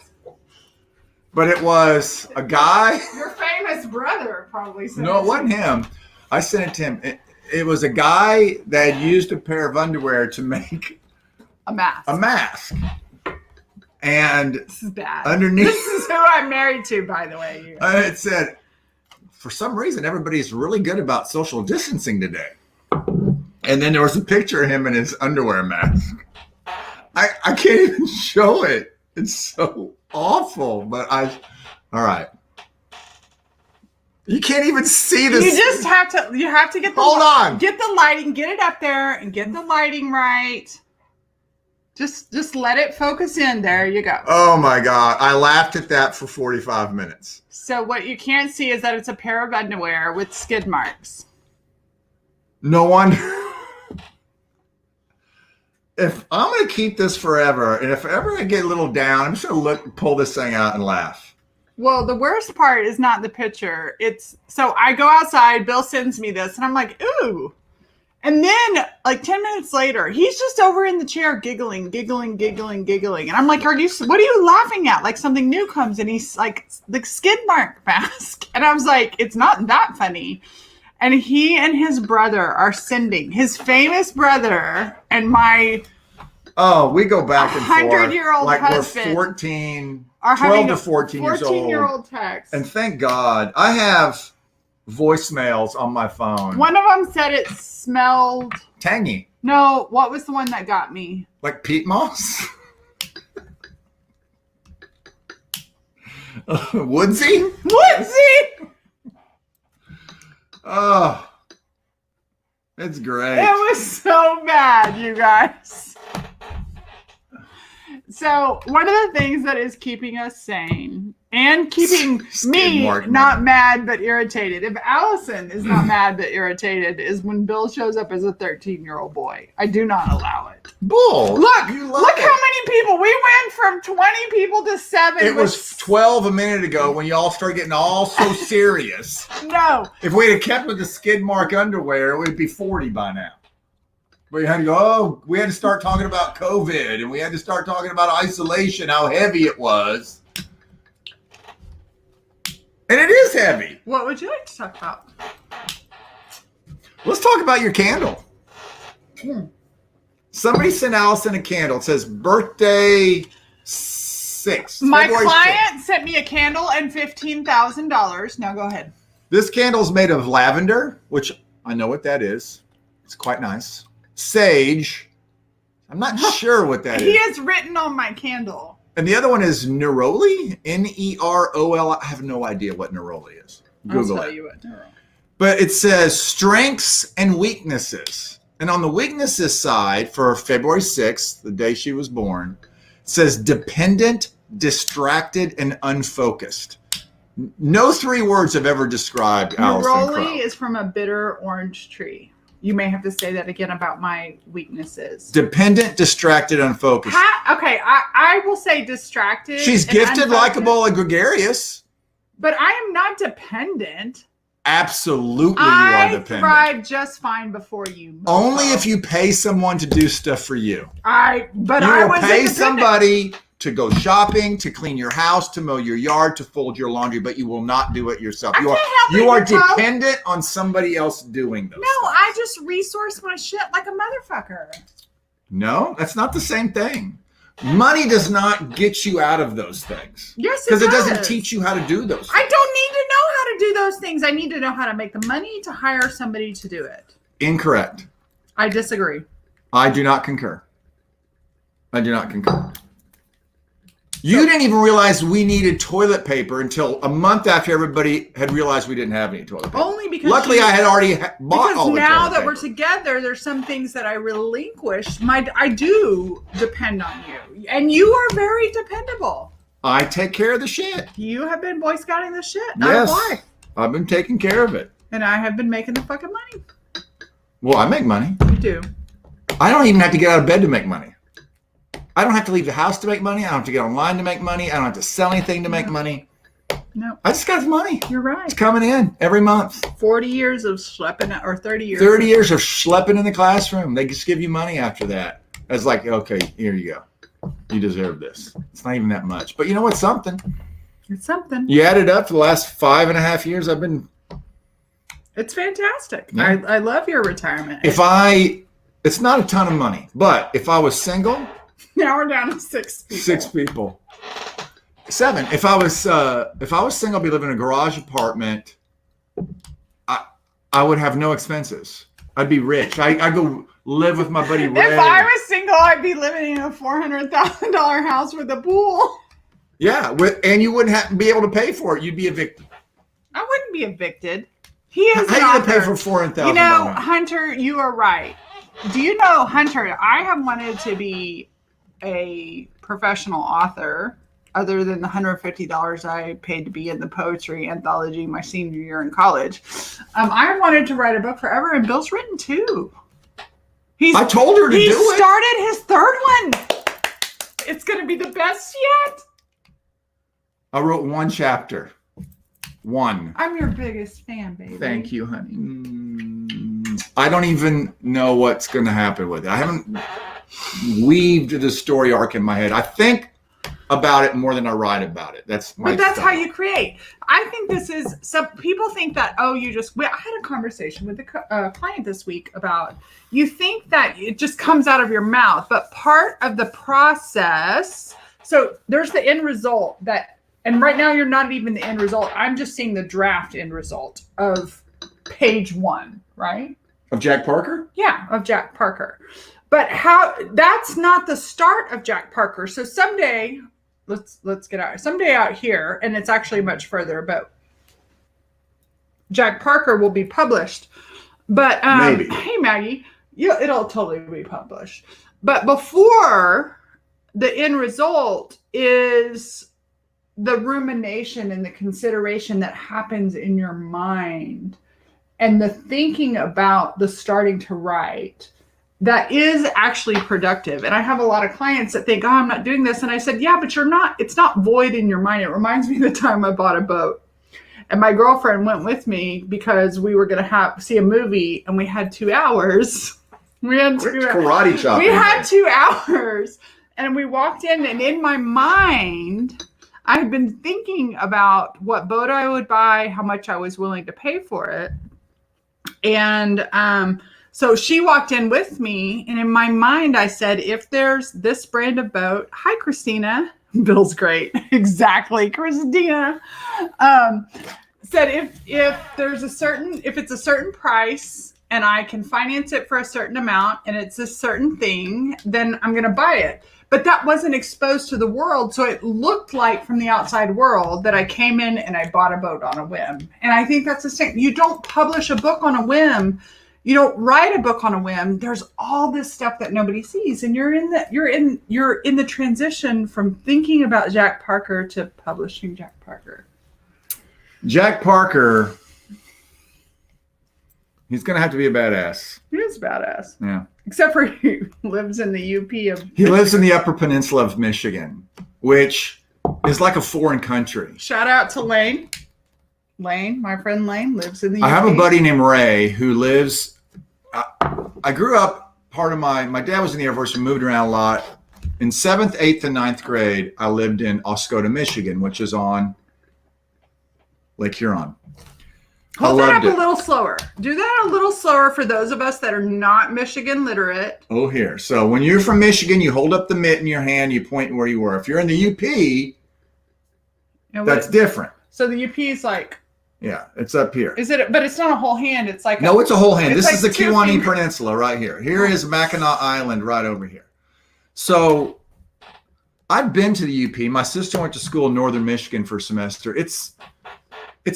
But it was a guy. Your famous brother probably sent it. No, it wasn't him. I sent it to him. It was a guy that had used a pair of underwear to make a mask. And this is bad. Underneath. This is who I'm married to, by the way. It said, for some reason, everybody's really good about social distancing today. And then there was a picture of him in his underwear mask. I can't even show it. It's so awful. But all right. You can't even see this. You just have to get the get the lighting, get it up there and get the lighting right. Just let it focus in. There you go. Oh my God. I laughed at that for 45 minutes. So what you can't see is that it's a pair of underwear with skid marks. No wonder. If I'm going to keep this forever, and if ever I get a little down, I'm just going to pull this thing out and laugh. Well, the worst part is not the picture. So I go outside, Bill sends me this, and I'm like, ooh. And then like 10 minutes later, he's just over in the chair giggling. And I'm like, what are you laughing at? Like something new comes and he's like the skid mark mask. And I was like, it's not that funny. And he and his brother are sending his famous brother and my we go back and forth. 100-year-old like husband. We're 12 to 14 years old. 14-year-old text. And thank God I have voicemails on my phone. One of them said it smelled tangy. No, what was the one that got me? Like peat moss? Woodsy? Oh, it's great. It was so bad, you guys. So one of the things that is keeping us sane and keeping me Mark, not mad but irritated, if Allison is not mad but irritated, is when Bill shows up as a 13-year-old boy. I do not allow it. Bull. Look how many people. We went from 20 people to 7. It was 12 a minute ago when y'all started getting all so serious. No. If we had kept with the skid mark underwear, it would be 40 by now. We had to go, we had to start talking about COVID, and we had to start talking about isolation, how heavy it was. And it is heavy. What would you like to talk about? Let's talk about your candle. Somebody sent Allison a candle. It says birthday 6. My February client 6th. sent me a candle and $15,000. Now go ahead. This candle is made of lavender, which I know what that is. It's quite nice. Sage. I'm not sure what that He is. is written on my candle. And the other one is neroli. Nerol. I have no idea what neroli is. Google I'll tell it. you what. Nerol. But it says strengths and weaknesses. And on the weaknesses side, for February 6th, the day she was born, it says dependent, distracted, and unfocused. No 3 words have ever described Allison Crowe. Neroli is from a bitter orange tree. You may have to say that again about my weaknesses. Dependent, distracted, unfocused. Okay, I will say distracted. She's and gifted, unfocused, likable, and gregarious. But I am not dependent. Absolutely, you are I dependent. thrive just fine before you. Only if you pay someone to do stuff for you. I You was will pay independent. somebody to go shopping, to clean your house, to mow your yard, to fold your laundry, but you will not do it yourself. I You are, can't help you it, are you know. dependent on somebody else doing those. No, things. I just resource my shit like a motherfucker. No, that's not the same thing. Money does not get you out of those things. Yes, Because it doesn't does. teach you how to do those things. I don't need to know how to do those things. I need to know how to make the money to hire somebody to do it. Incorrect. I disagree. I do not concur. I do not concur. You didn't even realize we needed toilet paper until a month after everybody had realized we didn't have any toilet paper. Only because Luckily, I had already bought because all the now toilet that we're paper. together, there's some things that I relinquish. I do depend on you, and you are very dependable. I take care of the shit. You have been Boy Scouting the shit. Yes. Why? I've been taking care of it. And I have been making the fucking money. Well, I make money. You do. I don't even have to get out of bed to make money. I don't have to leave the house to make money. I don't have to get online to make money. I don't have to sell anything to make money. No, I just got the money. you're right. It's coming in every month. 40 years of schlepping, or 30 years. 30 years of schlepping in the classroom. They just give you money after that. It's like, okay, here you go. You deserve this. It's not even that much. But you know what? Something. It's something. You add it up for the last 5.5 years, I've been. It's fantastic. Yeah. I love your retirement. It's not a ton of money, but if I was single, Now we're down to 6 people. 6 people. 7. If I was single, I'd be living in a garage apartment. I would have no expenses. I'd be rich. I go live with my buddy Ray. If I was single, I'd be living in a $400,000 house with a pool. Yeah, and you wouldn't be able to pay for it. You'd be evicted. I wouldn't be evicted. He is How an are you gonna author. pay for $400,000? You know, Hunter, you are right. Do you know, Hunter, I have wanted to be a professional author other than the $150 I paid to be in the poetry anthology my senior year in college. I wanted to write a book forever, and Bill's written 2. I told her to do He it. started his 3rd one. It's going to be the best yet. I wrote 1 chapter. 1. I'm your biggest fan, baby. Thank you, honey. I don't even know what's going to happen with it. I haven't weaved the story arc in my head. I think about it more than I write about it. That's how you create. I think this is, some people think that, I had a conversation with a client this week about, you think that it just comes out of your mouth, but part of the process, so there's the end result and right now you're not even the end result. I'm just seeing the draft end result of page 1, right? Of Jack Parker? Yeah, of Jack Parker. But that's not the start of Jack Parker. So someday, let's get out. Someday out here, and it's actually much further, but Jack Parker will be published. But Maybe. Hey Maggie, it'll totally be published. But before the end result is the rumination and the consideration that happens in your mind and the thinking about the starting to write that is actually productive. And I have a lot of clients that think, oh, I'm not doing this. And I said, yeah, but it's not void in your mind. It reminds me of the time I bought a boat. And my girlfriend went with me because we were going to see a movie, and we had 2 hours. We had karate chopping. We had 2 hours, and we walked in, and in my mind, I had been thinking about what boat I would buy, how much I was willing to pay for it. And so she walked in with me, and in my mind, I said, if there's this brand of boat, hi, Christina. Bill's great. Exactly, Christina. Said if it's a certain price and I can finance it for a certain amount and it's a certain thing, then I'm going to buy it. But that wasn't exposed to the world. So it looked like from the outside world that I came in and I bought a boat on a whim. And I think that's the same. You don't publish a book on a whim. You don't write a book on a whim. There's all this stuff that nobody sees. And you're in the transition from thinking about Jack Parker to publishing Jack Parker. Jack Parker, he's going to have to be a badass. He is badass. Yeah. Except for he lives in the UP of... He lives in the Upper Peninsula of Michigan, which is like a foreign country. Shout out to Lane. Lane, my friend Lane, lives in the UP. I have a buddy named Ray who lives... I grew up, my dad was in the Air Force and moved around a lot. In 7th, 8th, and 9th grade, I lived in Oscoda, Michigan, which is on Lake Huron. Hold that up a little slower. Do that a little slower for those of us that are not Michigan literate. Oh, here. So when you're from Michigan, you hold up the mitt in your hand, you point where you were. If you're in the UP, that's different. So the UP is like... Yeah, it's up here. Is it? But it's not a whole hand. It's like... No, it's a whole hand. This like is the Kewanee Peninsula right here. Here is Mackinac Island right over here. So I've been to the UP. My sister went to school in northern Michigan for a semester. It's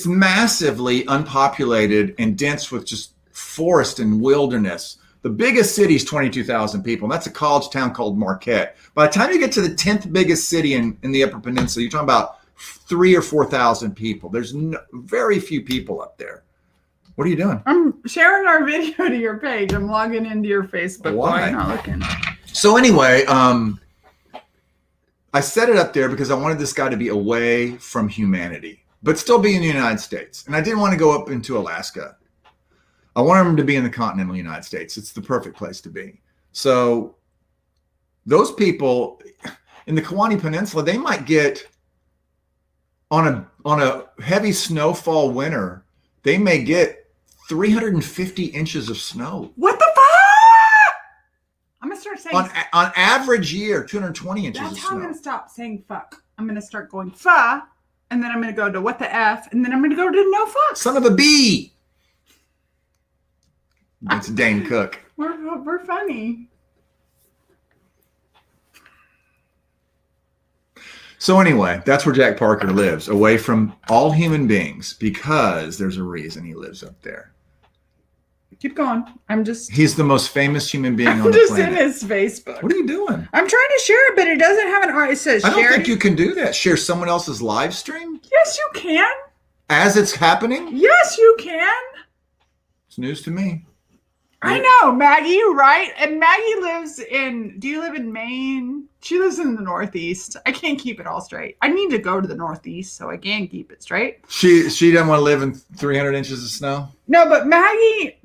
massively unpopulated and dense with just forest and wilderness. The biggest city is 22,000 people, and that's a college town called Marquette. By the time you get to the 10th biggest city in the Upper Peninsula, you're talking about 3,000 or 4,000 people. There's very few people up there. What are you doing? I'm sharing our video to your page. I'm logging into your Facebook. Why? I'm not looking. So anyway, I set it up there because I wanted this guy to be away from humanity, but still be in the United States. And I didn't want to go up into Alaska. I wanted him to be in the continental United States. It's the perfect place to be. So those people in the Kewanee Peninsula, they might get on a heavy snowfall winter, they may get 350 inches of snow. What the fuck? I'm going to start saying... On average year, 220 inches of snow. That's how I'm going to stop saying fuck. I'm going to start going fuh, and then I'm going to go to what the F, and then I'm going to go to no fuck. Son of a bee. It's Dane Cook. We're funny. So anyway, that's where Jack Parker lives, away from all human beings, because there's a reason he lives up there. Keep going. He's the most famous human being on the planet. I'm just in his Facebook. What are you doing? I'm trying to share it, but it doesn't have an art. It says I don't share. think you can do that. Share someone else's live stream? Yes, you can. As it's happening? Yes, you can. It's news to me. I know, Maggie, right? And Maggie do you live in Maine? She lives in the Northeast. I can't keep it all straight. I need to go to the Northeast so I can keep it straight. She doesn't want to live in 300 inches of snow? No, but Maggie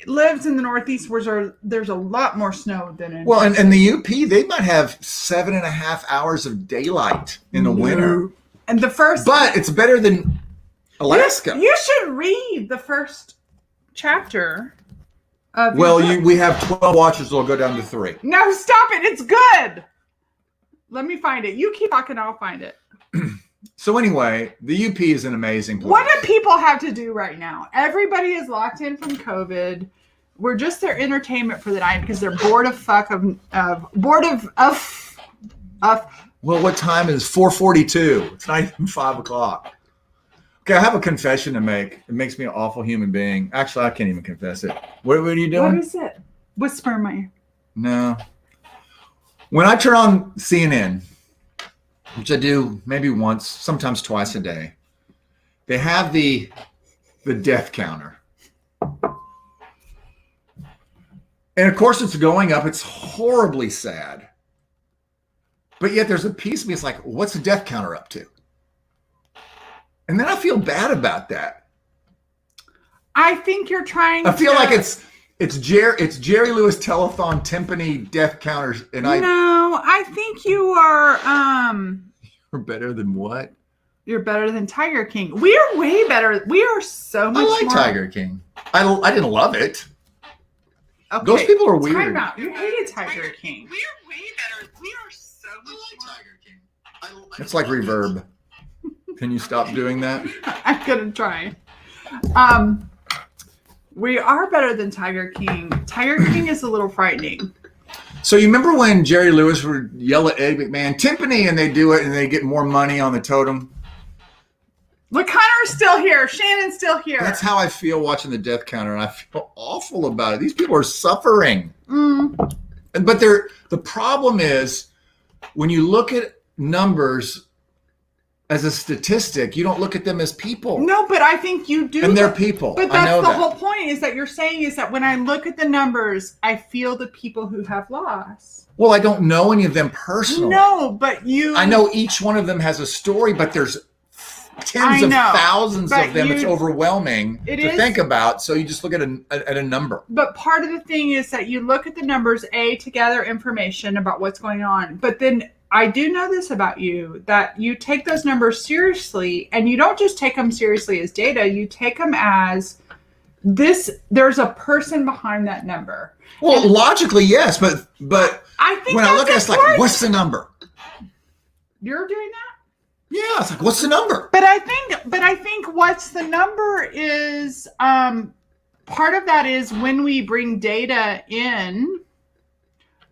lives in the Northeast where there's a lot more snow than in... Well, and the UP, they might have 7.5 hours of daylight in the winter. And But it's better than Alaska. You should read the first chapter. We have 12 watchers, so we'll go down to 3. No, stop it. It's good. Let me find it. You keep talking, I'll find it. So anyway, the UP is an amazing place. What do people have to do right now? Everybody is locked in from COVID. We're just their entertainment for the night because they're bored of Well, what time is 4:42? It's not even 5 o'clock. Okay, I have a confession to make. It makes me an awful human being. Actually, I can't even confess it. What are you doing? What is it? Whisper in my ear. No. When I turn on CNN, which I do maybe once, sometimes twice a day, they have the death counter. And of course it's going up. It's horribly sad. But yet there's a piece of me, it's like, what's the death counter up to? And then I feel bad about that. I think you're trying I feel like it's Jerry Lewis Telethon Timpani death counters. And I think you are You're better than what? You're better than Tiger King. We are way better. We are so much I like more. Tiger King. I didn't love it. Okay. Those people are weird. Time out. You hated Tiger King. We are way better. We are so much more. Tiger King. It's like reverb. Can you stop doing that? I'm gonna try. We are better than Tiger King. Tiger King is a little frightening. So you remember when Jerry Lewis would yell at Eddie McMahon, Timpani, and they do it and they get more money on the totem? Look, Connor's still here. Shannon's still here. That's how I feel watching the death counter, and I feel awful about it. These people are suffering. But the problem is when you look at numbers as a statistic, you don't look at them as people. No, but I think you do. And they're people. But I know that's the that. whole point is that you're saying is that when I look at the numbers, I feel the people who have lost. Well, I don't know any of them personally. No, but you. I know each one of them has a story, but there's tens of thousands of them. It's overwhelming to think about. So you just look at a number. But part of the thing is that you look at the numbers, to gather information about what's going on. But then I do know this about you, that you take those numbers seriously, and you don't just take them seriously as data. You take them as there's a person behind that number. Well, and logically, yes, but I think when I look at it, it's like, what's the number? You're doing that? Yeah, it's like, what's the number? But I think what's the number is part of that is when we bring data in,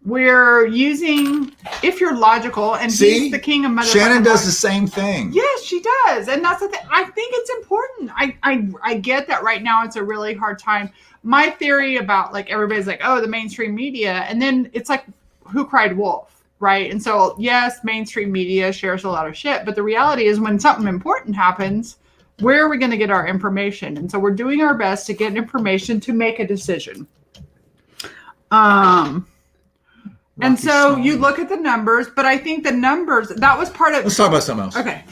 we're using, if you're logical, and he's the king of motherfucking Shannon does the same thing. Yes, she does. And that's the thing. I think it's important. I get that right now it's a really hard time. My theory about like everybody's like, oh, the mainstream media, and then it's like, who cried wolf, right? And so yes, mainstream media shares a lot of shit, but the reality is when something important happens, where are we going to get our information? And so we're doing our best to get information to make a decision. And so you look at the numbers, but I think the numbers, that was part of. Let's talk about something else. Okay.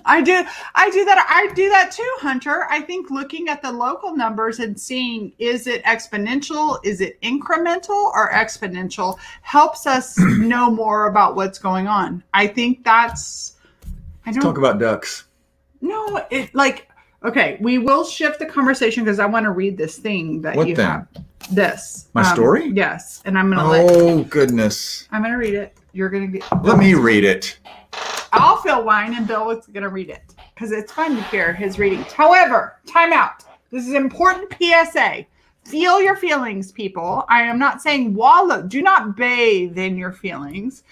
I do that. I do that too, Hunter. I think looking at the local numbers and seeing, is it exponential? Is it incremental or exponential? Helps us know more about what's going on. I think that's, Talk about ducks. No, okay, we will shift the conversation because I want to read this thing that you have. This. My story? Yes. And I'm going to goodness. I'm going to read it. You're going to get. Let me read it. I'll fill wine and Bill is going to read it because it's fun to hear his readings. However, time out. This is important PSA. Feel your feelings, people. I am not saying wallow. Do not bathe in your feelings.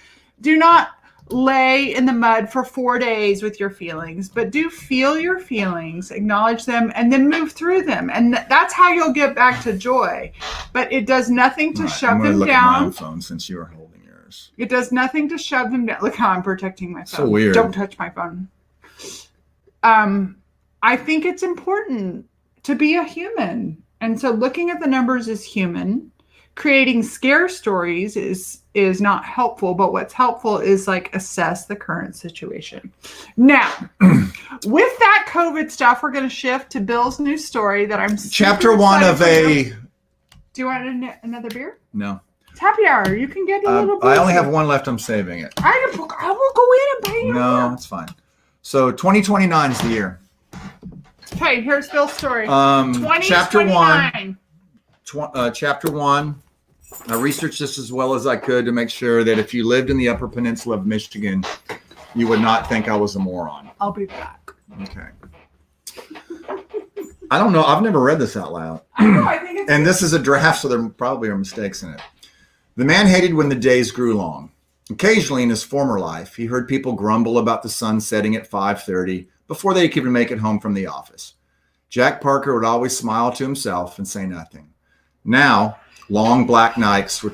Do not lay in the mud for 4 days with your feelings, but do feel your feelings, acknowledge them, and then move through them. And that's how you'll get back to joy. But it does nothing to shove them down. At my phone since you are holding yours. It does nothing to shove them down. Look how I'm protecting my phone. So weird. Don't touch my phone. I think it's important to be a human. And so looking at the numbers is human. Creating scare stories is not helpful, but what's helpful is like assess the current situation. Now, with that COVID stuff, we're going to shift to Bill's new story that I'm chapter one of a. Do you want another beer? No. It's happy hour. You can get a little bit. I only have one left. I'm saving it. I will go in and buy you. No, it's fine. So 2029 is the year. Okay, here's Bill's story. Chapter one. Chapter one. I researched this as well as I could to make sure that if you lived in the Upper Peninsula of Michigan, you would not think I was a moron. I'll be back. Okay. I don't know. I've never read this out loud. I know. I think it's. And this is a draft, so there probably are mistakes in it. The man hated when the days grew long. Occasionally in his former life, he heard people grumble about the sun setting at 5:30 before they could even make it home from the office. Jack Parker would always smile to himself and say nothing. Now, long black nights were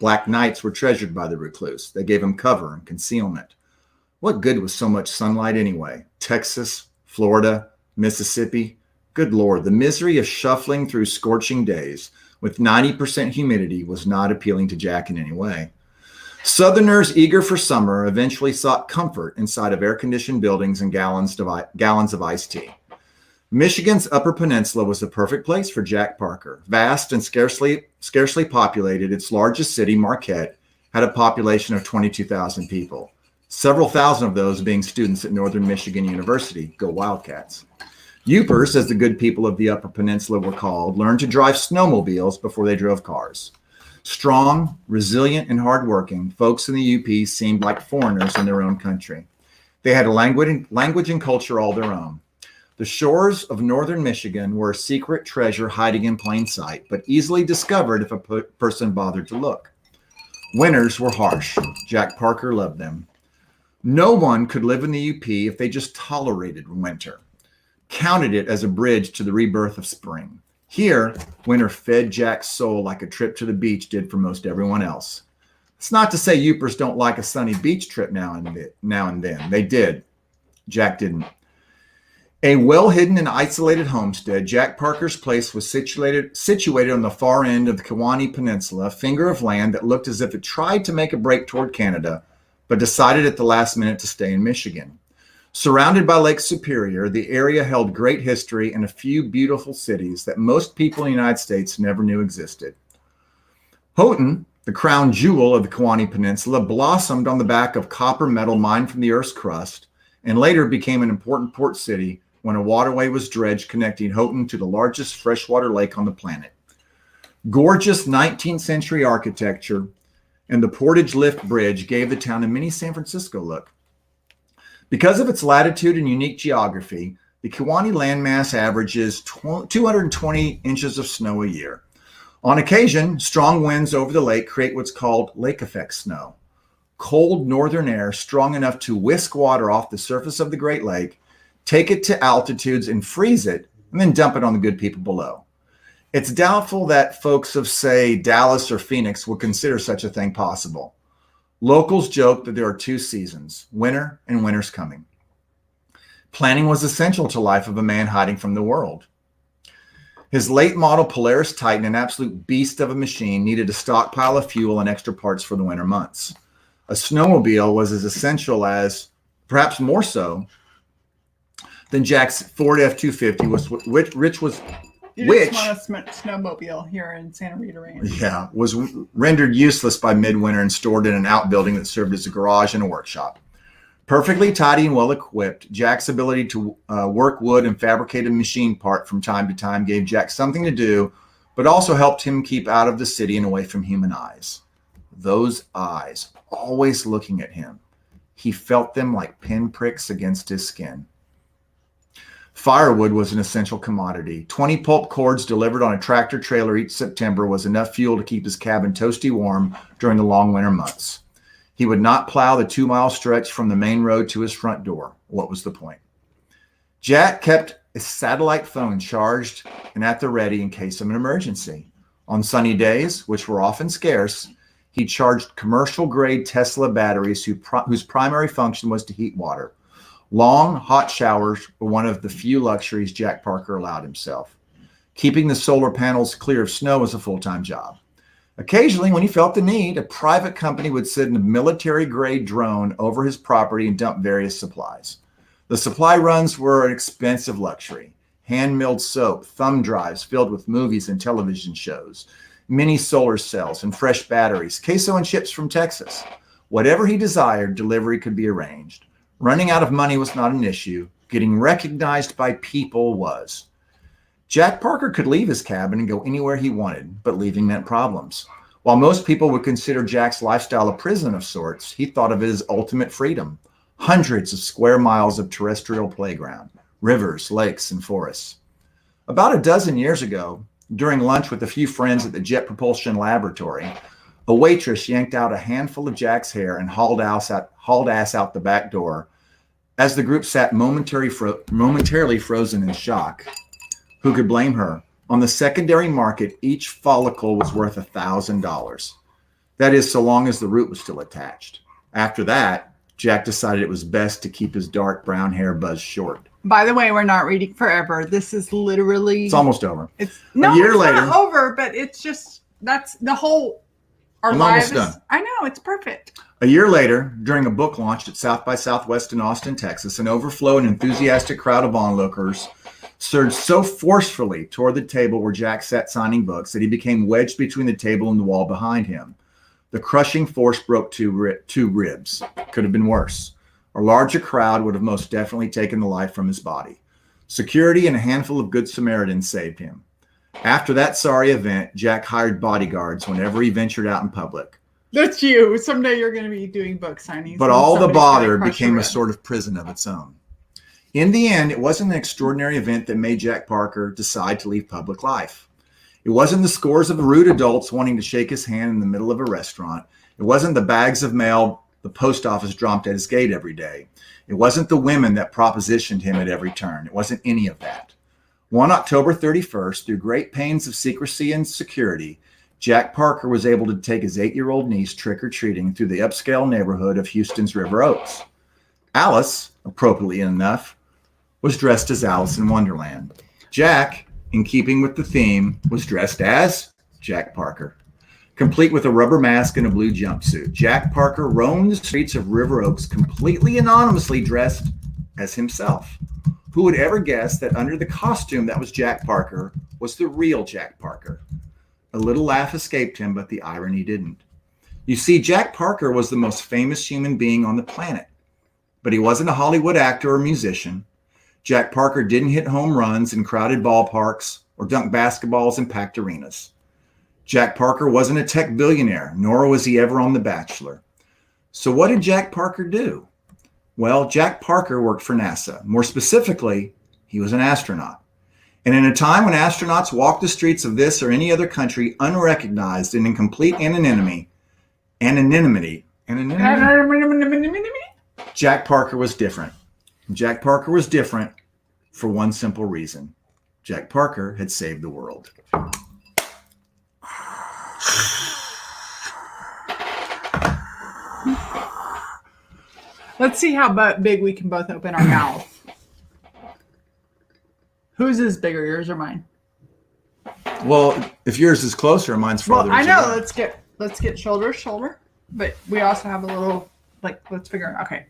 Black nights were treasured by the recluse. They gave him cover and concealment. What good was so much sunlight anyway? Texas, Florida, Mississippi. Good Lord, the misery of shuffling through scorching days with 90% humidity was not appealing to Jack in any way. Southerners eager for summer eventually sought comfort inside of air-conditioned buildings and gallons of iced tea. Michigan's Upper Peninsula was the perfect place for Jack Parker. Vast and scarcely populated, its largest city, Marquette, had a population of 22,000 people, several thousand of those being students at Northern Michigan University. Go Wildcats. Upers, as the good people of the Upper Peninsula were called, learned to drive snowmobiles before they drove cars. Strong, resilient, and hardworking, folks in the UP seemed like foreigners in their own country. They had a language and culture all their own. The shores of northern Michigan were a secret treasure hiding in plain sight, but easily discovered if a person bothered to look. Winters were harsh. Jack Parker loved them. No one could live in the UP if they just tolerated winter, counted it as a bridge to the rebirth of spring. Here, winter fed Jack's soul like a trip to the beach did for most everyone else. It's not to say Upers don't like a sunny beach trip now and then. They did. Jack didn't. A well-hidden and isolated homestead, Jack Parker's place was situated on the far end of the Kewaunee Peninsula, a finger of land that looked as if it tried to make a break toward Canada, but decided at the last minute to stay in Michigan. Surrounded by Lake Superior, the area held great history and a few beautiful cities that most people in the United States never knew existed. Houghton, the crown jewel of the Kewaunee Peninsula, blossomed on the back of copper metal mined from the Earth's crust and later became an important port city when a waterway was dredged connecting Houghton to the largest freshwater lake on the planet. Gorgeous 19th century architecture and the Portage Lift Bridge gave the town a mini San Francisco look. Because of its latitude and unique geography, the Kewaunee landmass averages 220 inches of snow a year. On occasion, strong winds over the lake create what's called lake effect snow. Cold northern air strong enough to whisk water off the surface of the Great Lake, take it to altitudes and freeze it, and then dump it on the good people below. It's doubtful that folks of, say, Dallas or Phoenix would consider such a thing possible. Locals joke that there are two seasons, winter and winter's coming. Planning was essential to life of a man hiding from the world. His late model Polaris Titan, an absolute beast of a machine, needed a stockpile of fuel and extra parts for the winter months. A snowmobile was as essential as, perhaps more so, than Jack's Ford F-250, which was snowmobile here in Santa Rita Ranch. Yeah, was rendered useless by midwinter and stored in an outbuilding that served as a garage and a workshop. Perfectly tidy and well equipped, Jack's ability to work wood and fabricate a machine part from time to time gave Jack something to do, but also helped him keep out of the city and away from human eyes. Those eyes, always looking at him. He felt them like pinpricks against his skin. Firewood was an essential commodity. 20 pulp cords delivered on a tractor trailer each September was enough fuel to keep his cabin toasty warm during the long winter months. He would not plow the 2-mile stretch from the main road to his front door. What was the point? Jack kept a satellite phone charged and at the ready in case of an emergency. On sunny days, which were often scarce, he charged commercial-grade Tesla batteries whose primary function was to heat water. Long, hot showers were one of the few luxuries Jack Parker allowed himself. Keeping the solar panels clear of snow was a full-time job. Occasionally, when he felt the need, a private company would send a military-grade drone over his property and dump various supplies. The supply runs were an expensive luxury. Hand-milled soap, thumb drives filled with movies and television shows, mini solar cells and fresh batteries, queso and chips from Texas. Whatever he desired, delivery could be arranged. Running out of money was not an issue. Getting recognized by people was. Jack Parker could leave his cabin and go anywhere he wanted, but leaving meant problems. While most people would consider Jack's lifestyle a prison of sorts, he thought of it as ultimate freedom. Hundreds of square miles of terrestrial playground, rivers, lakes, and forests. About a dozen years ago, during lunch with a few friends at the Jet Propulsion Laboratory, a waitress yanked out a handful of Jack's hair and hauled ass out the back door as the group sat momentarily frozen in shock. Who could blame her? On the secondary market, each follicle was worth $1,000. That is, so long as the root was still attached. After that, Jack decided it was best to keep his dark brown hair buzzed short. By the way, we're not reading forever. This is literally. It's almost over. It's a year later, not over, but it's just that's the whole. Our I'm lives. almost done. I know, it's perfect. A year later, during a book launch at South by Southwest in Austin, Texas, an overflow and enthusiastic crowd of onlookers surged so forcefully toward the table where Jack sat signing books that he became wedged between the table and the wall behind him. The crushing force broke two ribs. Could have been worse. A larger crowd would have most definitely taken the life from his body. Security and a handful of good Samaritans saved him. After that sorry event, Jack hired bodyguards whenever he ventured out in public. That's you. Someday you're going to be doing book signings. But all the bother became a sort of prison of its own. In the end, it wasn't an extraordinary event that made Jack Parker decide to leave public life. It wasn't the scores of rude adults wanting to shake his hand in the middle of a restaurant. It wasn't the bags of mail the post office dropped at his gate every day. It wasn't the women that propositioned him at every turn. It wasn't any of that. One October 31st, through great pains of secrecy and security, Jack Parker was able to take his 8-year-old niece trick-or-treating through the upscale neighborhood of Houston's River Oaks. Alice, appropriately enough, was dressed as Alice in Wonderland. Jack, in keeping with the theme, was dressed as Jack Parker. Complete with a rubber mask and a blue jumpsuit, Jack Parker roamed the streets of River Oaks completely anonymously dressed as himself. Who would ever guess that under the costume that was Jack Parker was the real Jack Parker? A little laugh escaped him, but the irony didn't. You see, Jack Parker was the most famous human being on the planet, but he wasn't a Hollywood actor or musician. Jack Parker didn't hit home runs in crowded ballparks or dunk basketballs in packed arenas. Jack Parker wasn't a tech billionaire, nor was he ever on The Bachelor. So what did Jack Parker do? Well, Jack Parker worked for NASA. More specifically, he was an astronaut. And in a time when astronauts walked the streets of this or any other country unrecognized and in complete anonymity, Jack Parker was different. Jack Parker was different for one simple reason. Jack Parker had saved the world. Let's see how big we can both open our mouth. Whose is bigger, yours or mine? Well, if yours is closer, mine's farther. Well, I know. Let's get shoulder to shoulder, but we also have a little let's figure it out. Okay.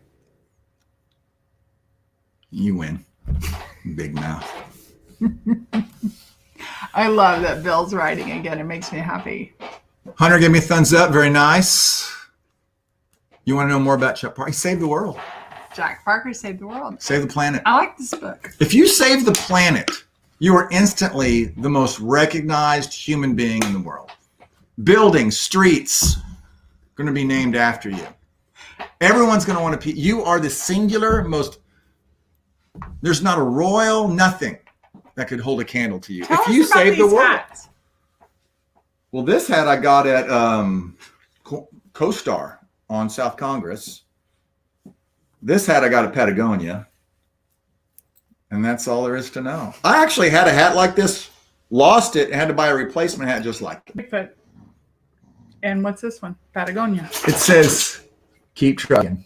You win. Big mouth. I love that Bill's writing again. It makes me happy. Hunter, give me a thumbs up. Very nice. You want to know more about Jack Parker? He saved the world. Jack Parker saved the world. Save the planet. I like this book. If you save the planet, you are instantly the most recognized human being in the world. Buildings, streets, going to be named after you. Everyone's going to want to. You are the singular most. There's not a royal, nothing that could hold a candle to you. Tell if us you about save the these world. hats. Well, this hat I got at CoStar on South Congress. This hat I got at Patagonia. And that's all there is to know. I actually had a hat like this, lost it, and had to buy a replacement hat just like it. Bigfoot. And what's this one? Patagonia. It says, keep trucking.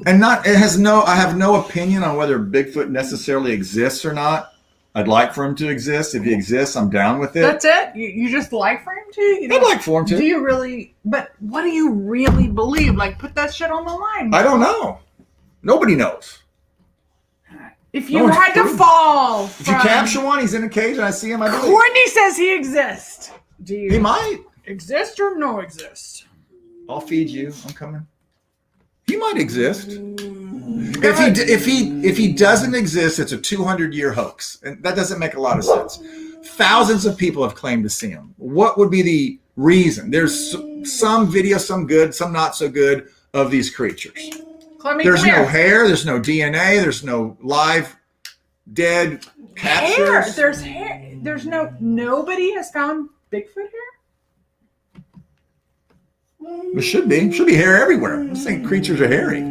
And I have no opinion on whether Bigfoot necessarily exists or not. I'd like for him to exist. If he exists, I'm down with it. That's it? You just like for him to? I'd like for him to. Do you really? But what do you really believe? Put that shit on the line. I don't know. Nobody knows. If you had to fall If you capture one, he's in a cage and I see him, I believe. Courtney says he exists. Do you He might. exist or no exist? I'll feed you. I'm coming. He might exist. If he doesn't exist, it's a 200-year hoax, and that doesn't make a lot of sense. Thousands of people have claimed to see him. What would be the reason? There's some video, some good, some not so good, of these creatures. There's no hair. There's no DNA. There's no live dead captures. Hair. There's hair. There's nobody has found Bigfoot hair. There should be. Should be hair everywhere. I'm saying creatures are hairy.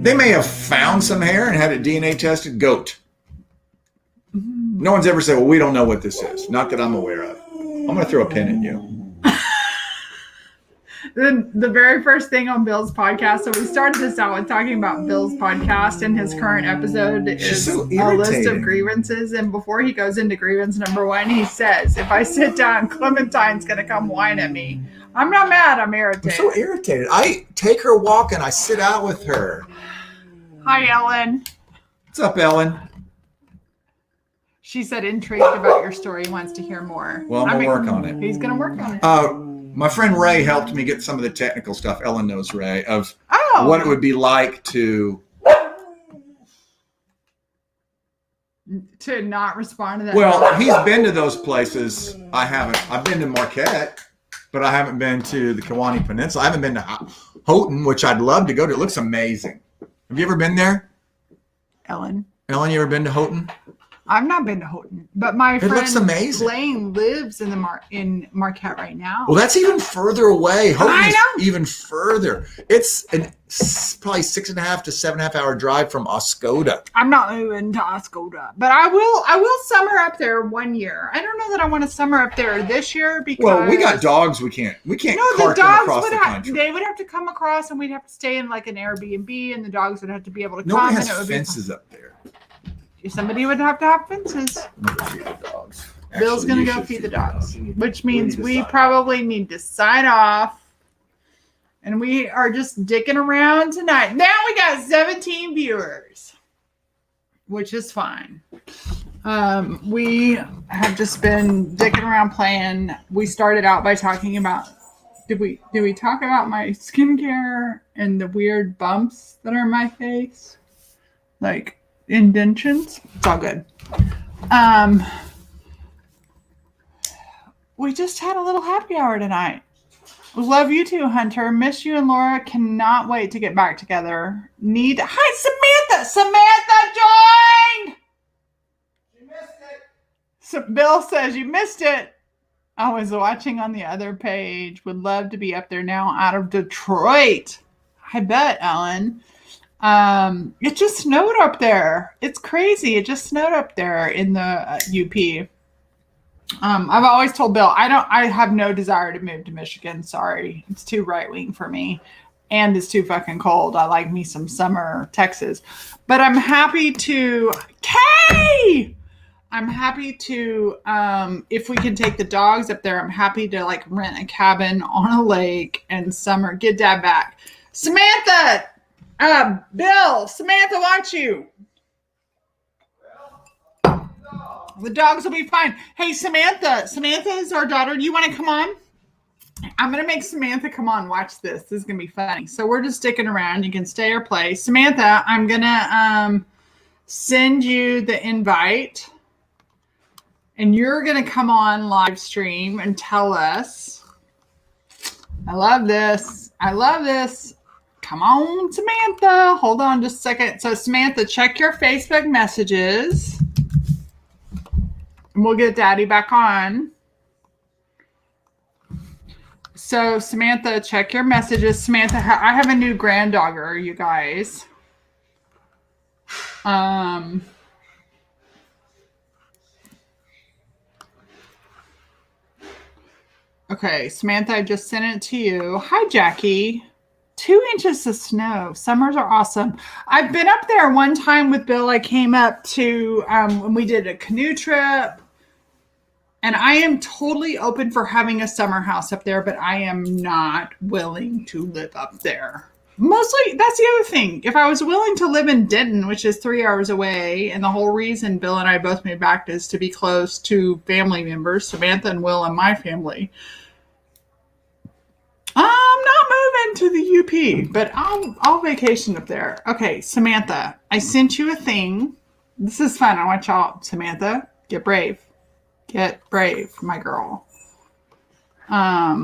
They may have found some hair and had it DNA tested. Goat. No one's ever said, well, we don't know what this is. Not that I'm aware of. I'm going to throw a pin at you. the very first thing on Bill's podcast. So we started this out with talking about Bill's podcast, and his current episode is so a list of irritating. grievances. And before he goes into grievance number 1, he says, "If I sit down, Clementine's gonna come whine at me. I'm not mad. I'm irritated." I'm so irritated. I take her walk and I sit out with her. Hi, Ellen. What's up, Ellen? She said intrigued about your story, wants to hear more. Well, I'm gonna work on it. He's gonna work on it. My friend Ray helped me get some of the technical stuff. Ellen knows Ray of Oh, what it would be like to not respond to that. Well, he's been to those places. I haven't. I've been to Marquette, but I haven't been to the Kewanee Peninsula. I haven't been to Houghton, which I'd love to go to. It looks amazing. Have you ever been there? Ellen, Ellen, you ever been to Houghton? I've not been to Houghton, but my friend looks amazing. Blaine lives in in Marquette right now. Well, that's even further away. Houghton I is know. even further. It's probably 6.5 to 7.5 hour drive from Oscoda. I'm not moving to Oscoda, but I will summer up there one year. I don't know that I want to summer up there this year because Well, we got dogs. We can't No, cart the them dogs across would the have. country. They would have to come across, and we'd have to stay in like an Airbnb, and the dogs would have to be able to Nobody come. And it has would fences up there. Somebody would have to have fences. I'm gonna feed the dogs. Bill's Actually, gonna you go should feed the dogs, You need- which means need to we sign off. probably need to sign off. And we are just dicking around tonight. Now we got 17 viewers, which is fine. We have just been dicking around playing. We started out by talking about, did we talk about my skincare and the weird bumps that are in my face? Like indentions? It's all good. We just had a little happy hour tonight. Love you too, Hunter. Miss you and Laura. Cannot wait to get back together. Hi, Samantha! Samantha joined! You missed it. So Bill says you missed it. I was watching on the other page. Would love to be up there now out of Detroit. I bet, Ellen. It just snowed up there. It's crazy. It just snowed up there in the UP. I've always told Bill, I have no desire to move to Michigan. Sorry. It's too right wing for me. And it's too fucking cold. I like me some summer Texas. But I'm happy to, I'm happy to, if we can take the dogs up there, I'm happy to like rent a cabin on a lake and summer, get Dad back. Samantha, Bill, Samantha wants you. The dogs will be fine. Hey, Samantha is our daughter. Do you want to come on? I'm going to make Samantha come on. Watch this. This is going to be funny. So we're just sticking around. You can stay or play. Samantha, I'm going to send you the invite. And you're going to come on live stream and tell us. I love this. I love this. Come on, Samantha. Hold on just a second. So, Samantha, check your Facebook messages. And we'll get Daddy back on. So, Samantha, check your messages. Samantha, I have a new granddogger, you guys. Okay, Samantha, I just sent it to you. Hi, Jackie. 2 inches of snow. Summers are awesome. I've been up there one time with Bill. I came up to when we did a canoe trip. And I am totally open for having a summer house up there, but I am not willing to live up there. Mostly, that's the other thing. If I was willing to live in Denton, which is 3 hours away, and the whole reason Bill and I both moved back is to be close to family members, Samantha and Will and my family. I'm not moving to the UP, but I'll vacation up there. Okay, Samantha, I sent you a thing. This is fun. I want y'all, Samantha, get brave. Get brave, my girl. Let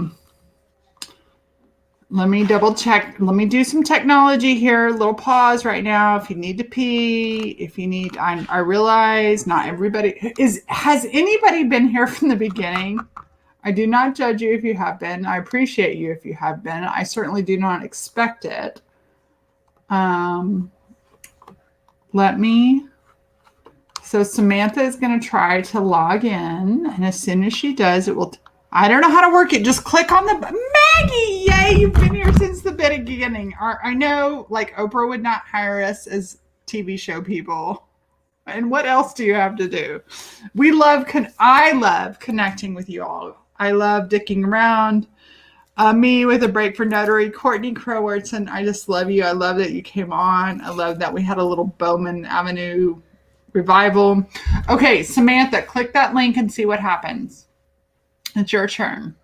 me double check. Let me do some technology here. Little pause right now. If you need to pee, if you need, I realize not everybody has anybody been here from the beginning? I do not judge you if you have been. I appreciate you if you have been. I certainly do not expect it. So Samantha is going to try to log in. And as soon as she does, it will, I don't know how to work it. Just click on the, Maggie, yay, you've been here since the beginning. I know, like, Oprah would not hire us as TV show people. And what else do you have to do? I love connecting with you all. I love dicking around. Me with a break for notary, Courtney Crowerton. I just love you. I love that you came on. I love that we had a little Bowman Avenue revival. Okay, Samantha, click that link and see what happens. It's your turn.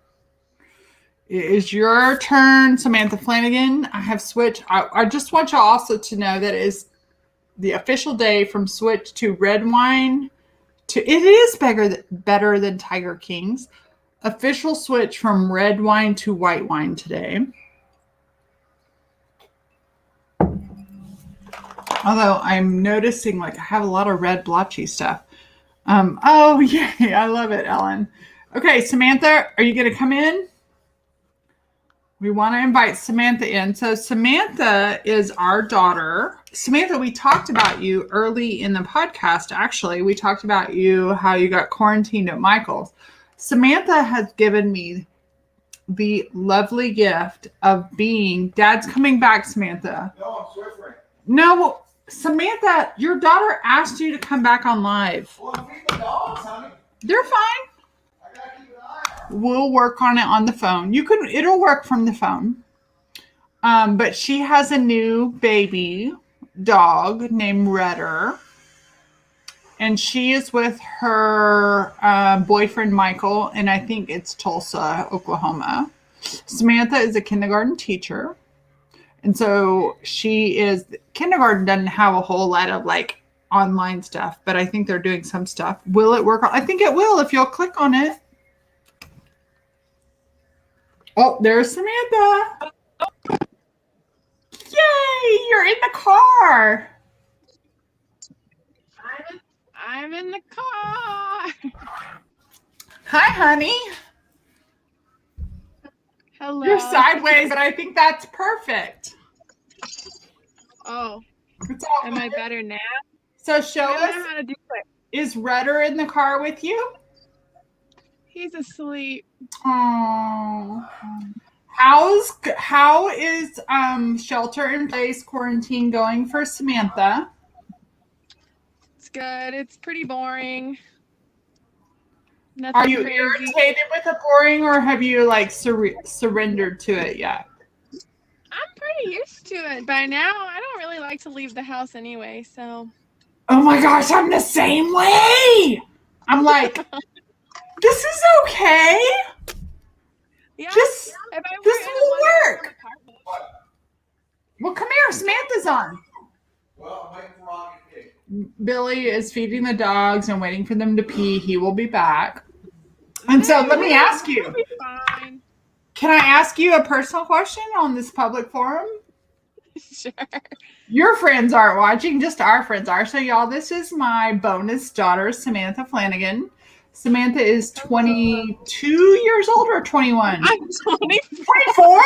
It is your turn, Samantha Flanigin. I have switched. I just want you also to know that it is the official day from switch to red wine to it is better than Tiger King's. Official switch from red wine to white wine today. Although I'm noticing like I have a lot of red blotchy stuff. Oh, yay. I love it, Ellen. Okay, Samantha, are you going to come in? We want to invite Samantha in. So Samantha is our daughter. Samantha, we talked about you early in the podcast, actually. We talked about you, how you got quarantined at Michael's. Samantha has given me the lovely gift of being, Dad's coming back, Samantha. No, I'm Swiffer. No, Samantha, your daughter asked you to come back on live. Well, I'm feeding the dogs, honey. They're fine. I gotta keep an eye out. We'll work on it on the phone. It'll work from the phone. But she has a new baby dog named Redder. And she is with her boyfriend, Michael, and I think it's Tulsa, Oklahoma. Samantha is a kindergarten teacher. And so kindergarten doesn't have a whole lot of like online stuff, but I think they're doing some stuff. Will it work? I think it will if you'll click on it. Oh, there's Samantha. Yay, you're in the car. I'm in the car. Hi, honey. Hello. You're sideways, but I think that's perfect. Oh, It's all am I good. better now? So show I don't know us, how to do it. is Redder in the car with you? He's asleep. Oh. How is shelter in place quarantine going for Samantha? It's good. It's pretty boring. Nothing Are you crazy. irritated with the boring, or have you like surrendered to it yet? I'm pretty used to it by now. I don't really like to leave the house anyway, so. Oh my gosh, I'm the same way. I'm like, this is okay. Yeah. This if I were this in a will one-bedroom work. apartment- Well, come here. Samantha's on. Well, I'm waiting for Robbie to pee. Billy is feeding the dogs and waiting for them to pee. He will be back. And so let me ask you, It'll be fine. can I ask you a personal question on this public forum? Sure. Your friends aren't watching, just our friends are. So y'all, this is my bonus daughter, Samantha Flanigin. Samantha is 22 years old or 21? I'm 20. 24?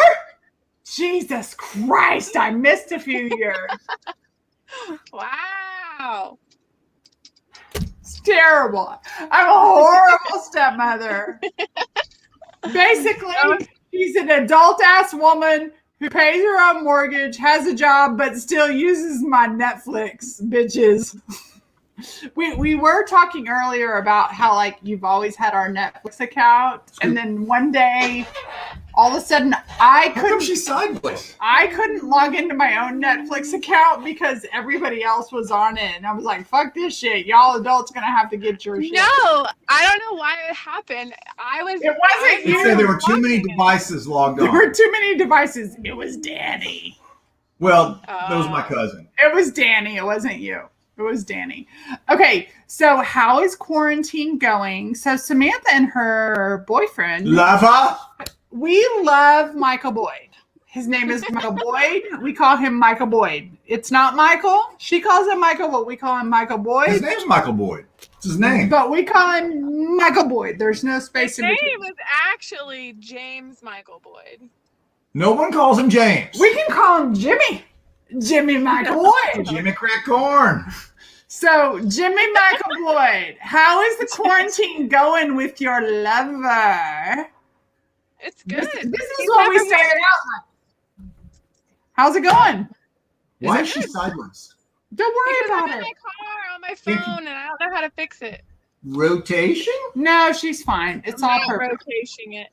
Jesus Christ, I missed a few years. Wow. It's terrible. I'm a horrible stepmother. Basically, she's an adult-ass woman who pays her own mortgage, has a job, but still uses my Netflix, bitches. We were talking earlier about how, like, you've always had our Netflix account, and then one day, all of a sudden, How come she's sideways? I couldn't log into my own Netflix account because everybody else was on it. And I was like, fuck this shit. Y'all adults gonna have to get your shit. No, I don't know why it happened. It wasn't They you. said there were too many devices logged There were on. too many devices. It was Danny. Well, that was my cousin. It was Danny. It wasn't you. It was Danny. Okay, so how is quarantine going? So Samantha and her boyfriend, Lava? we love Michael Boyd. His name is Michael Boyd. We call him Michael Boyd. It's not Michael. She calls him Michael, but we call him Michael Boyd. His name's Michael Boyd. It's his name. But we call him Michael Boyd. There's no space His in name between. was actually James Michael Boyd. No one calls him James. We can call him Jimmy. Jimmy Michael Boyd. Jimmy Crack Corn. So, Jimmy Michael Boyd, how is the quarantine going with your lover? It's good. This is He's what we never started out like. How's it going? Why is she sideways? Don't worry Because I'm about in it. my car on my phone and I don't know how to fix it. Rotation? No, she's fine. It's all I'm perfect. rotating it.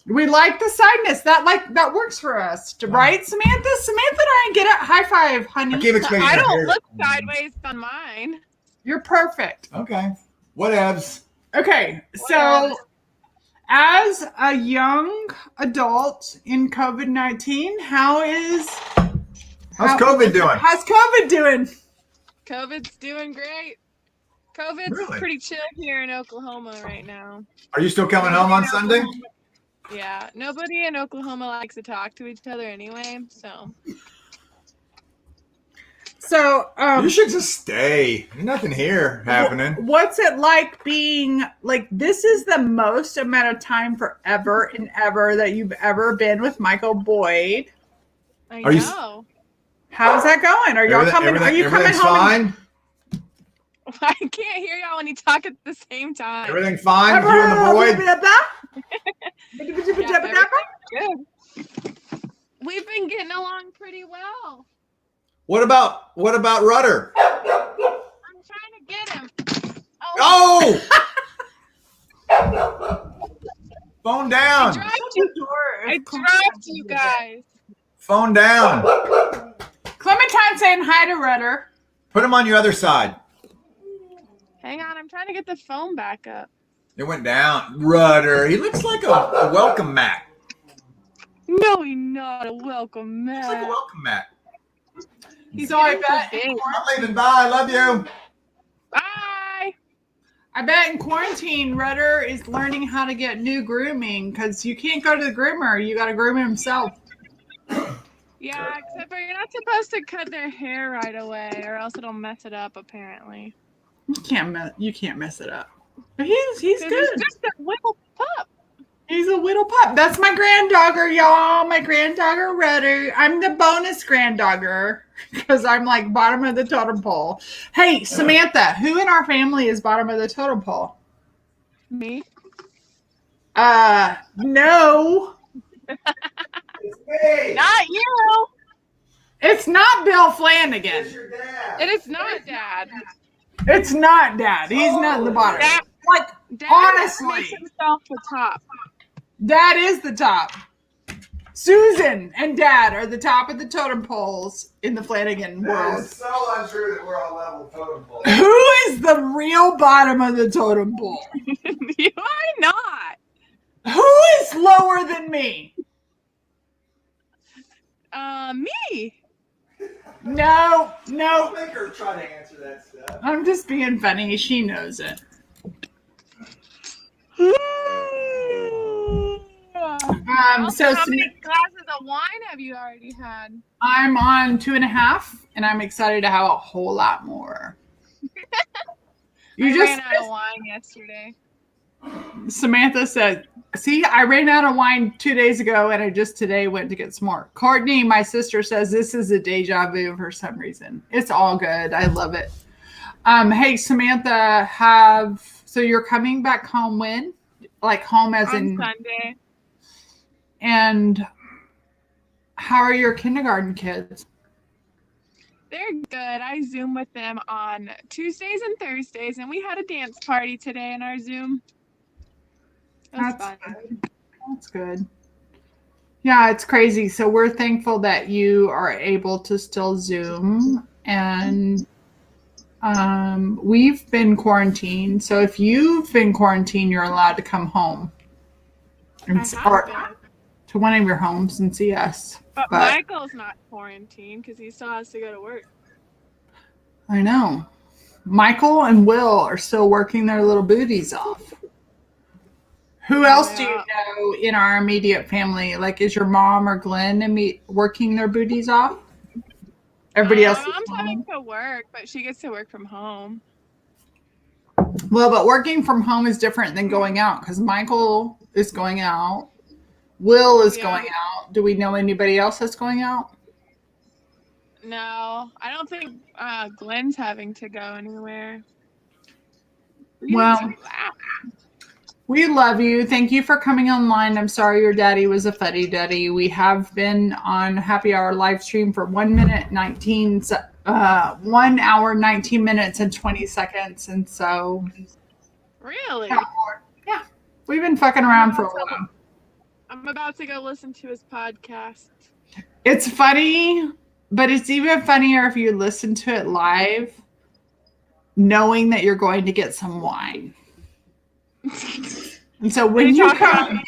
We like the sideness. That works for us, right, Samantha? Samantha and I get a high five, honey. I keep expecting I to don't hear look it. sideways on mine. You're perfect. Okay. Whatevs. Okay, so as a young adult in COVID-19, how's COVID doing? How's COVID doing? COVID's doing great. COVID's Really? pretty chill here in Oklahoma right now. Are you still coming home on Sunday? Yeah, nobody in Oklahoma likes to talk to each other anyway, so. So, You should just stay. There's nothing here happening. what's it like being like? This is the most amount of time forever and ever that you've ever been with Michael Boyd. I Are you- know. How's that going? Are y'all coming? Are you coming Everything's home? fine? I can't hear y'all when you talk at the same time. Everything fine? You and the boy? Yeah, everything's good. We've been getting along pretty well. What about Rudder? I'm trying to get him. Oh! Phone down. I dropped you guys. Phone down. Clementine saying hi to Rudder. Put him on your other side. Hang on, I'm trying to get the phone back up. It went down. Rudder. He looks like a welcome mat. No, he's not a welcome Looks like a man. welcome mat. He's So I getting bet- big. I'm leaving. Bye. Love you. Bye. I bet in quarantine, Rudder is learning how to get new grooming because you can't go to the groomer. You got to groom himself. Yeah, except for you're not supposed to cut their hair right away, or else it'll mess it up. Apparently, You can't mess it up. But he's 'cause good. it's just a little pup. He's a little pup. That's my granddogger, y'all. My granddogger, Rudder. I'm the bonus granddogger because I'm like bottom of the totem pole. Hey, Samantha, who in our family is bottom of the totem pole? Me? No. Hey, Not you. It's not Bill Flanagan. your dad. It is not Dad. It's not Dad. He's not in the bottom. Dad, Like, Dad honestly. makes himself the top. Dad is the top. Susan and Dad are the top of the totem poles in the Flanigan That world. is so untrue that we're on level totem pole. Who is the real bottom of the totem pole? You are not. Who is lower than me? Me. No. Don't make her try to answer that stuff. I'm just being funny. She knows it. So how many glasses of wine have you already had? I'm on 2.5, and I'm excited to have a whole lot more. I ran out of wine yesterday. Samantha said, see, I ran out of wine 2 days ago, and I just today went to get some more. Courtney, my sister, says this is a deja vu for some reason. It's all good. I love it. Hey, Samantha, so you're coming back home when? Like home as On in Sunday. And how are your kindergarten kids? They're good. I Zoom with them on Tuesdays and Thursdays, and we had a dance party today in our Zoom. It was fun. Good. That's good. Yeah, it's crazy. So we're thankful that you are able to still Zoom, and we've been quarantined. So if you've been quarantined, you're allowed to come home to one of your homes and see us. But Michael's not quarantined because he still has to go to work. I know. Michael and Will are still working their little booties off. Who else do you know in our immediate family? Like, is your mom or Glenn working their booties off? Everybody else My mom's having to work, but she gets to work from home. Well, but working from home is different than going out because Michael is going out. Will is going out. Do we know anybody else that's going out? No, I don't think Glenn's having to go anywhere. Well, We love you. Thank you for coming online. I'm sorry your daddy was a fuddy-duddy. We have been on Happy Hour live stream for 1 hour, 19 minutes and 20 seconds. And so, Really? yeah, we've been fucking around for a while. I'm about to go listen to his podcast. It's funny, but it's even funnier if you listen to it live, knowing that you're going to get some wine. And so when you come,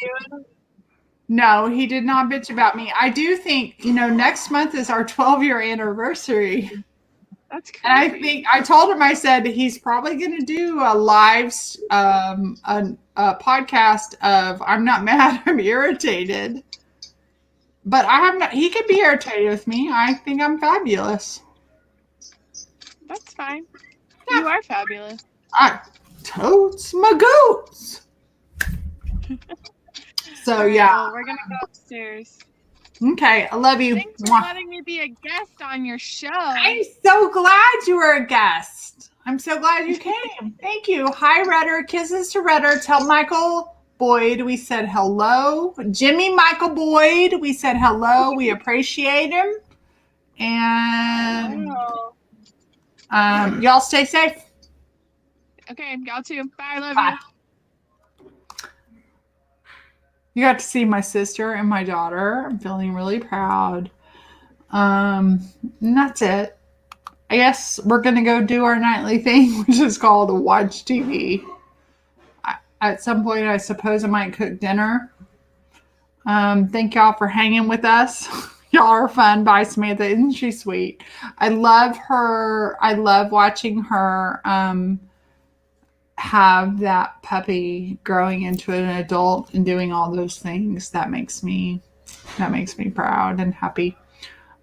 no, he did not bitch about me. I do think, next month is our 12-year anniversary. That's crazy. And I think I told him, I said he's probably going to do a live a podcast of I'm not mad, I'm irritated. But he could be irritated with me. I think I'm fabulous. That's fine. Yeah. You are fabulous. Totes my goats. So right, yeah, well, we're gonna go upstairs. Okay, I love you. Thanks for letting me be a guest on your show. I'm so glad you were a guest. I'm so glad you came. Thank you. Hi, Rudder. Kisses to Rudder. Tell Michael Boyd we said hello. Jimmy Michael Boyd, we said hello. We appreciate him. And y'all stay safe. Okay, y'all too. Bye. Love Bye. you. You got to see my sister and my daughter. I'm feeling really proud. And that's it. I guess we're going to go do our nightly thing, which is called Watch TV. At some point, I suppose I might cook dinner. Thank y'all for hanging with us. Y'all are fun. Bye, Samantha. Isn't she sweet? I love her. I love watching her have that puppy growing into an adult and doing all those things. That makes me proud and happy.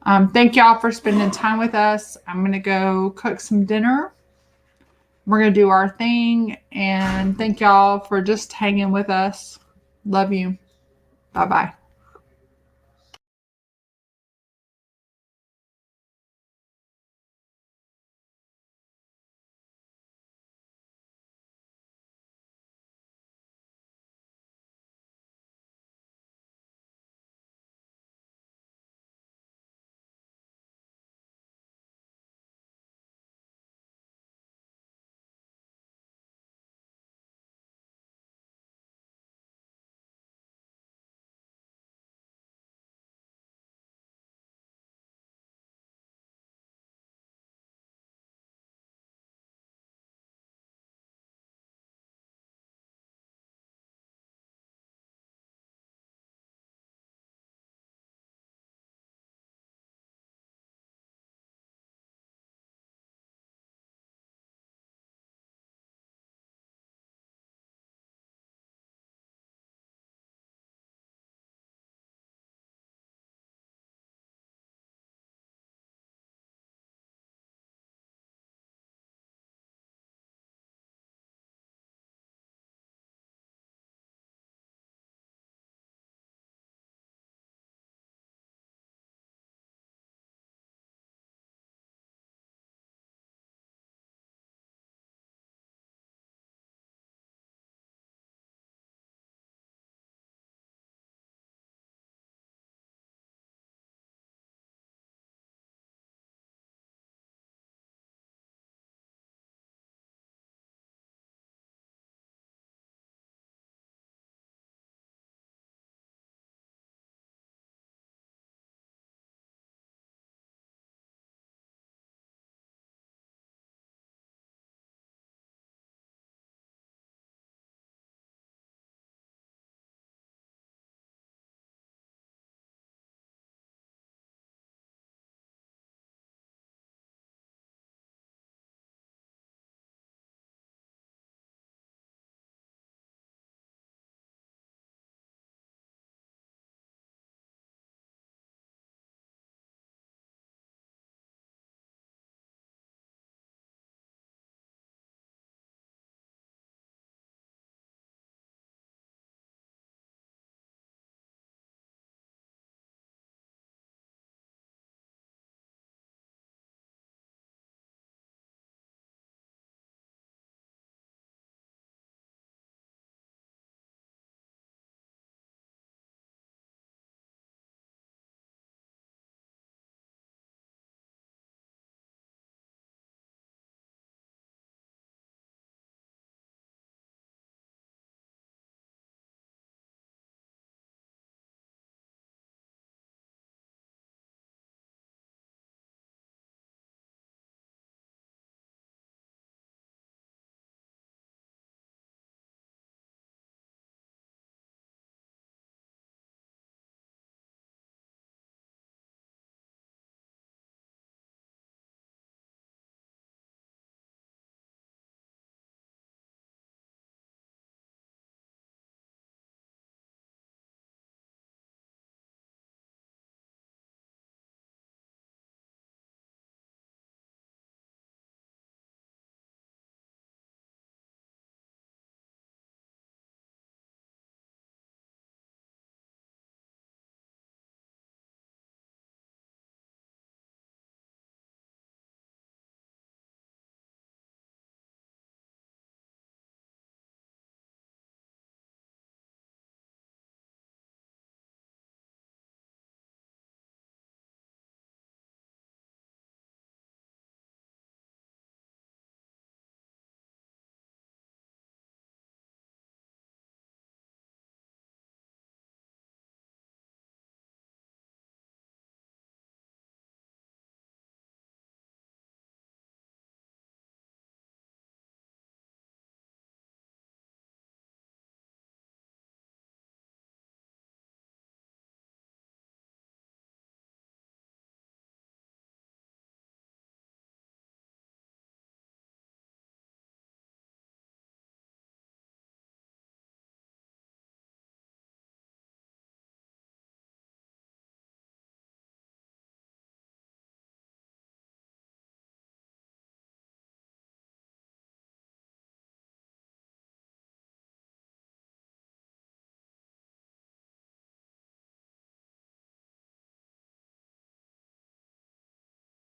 Thank y'all for spending time with us. I'm going to go cook some dinner. We're going to do our thing. And thank y'all for just hanging with us. Love you. Bye-bye.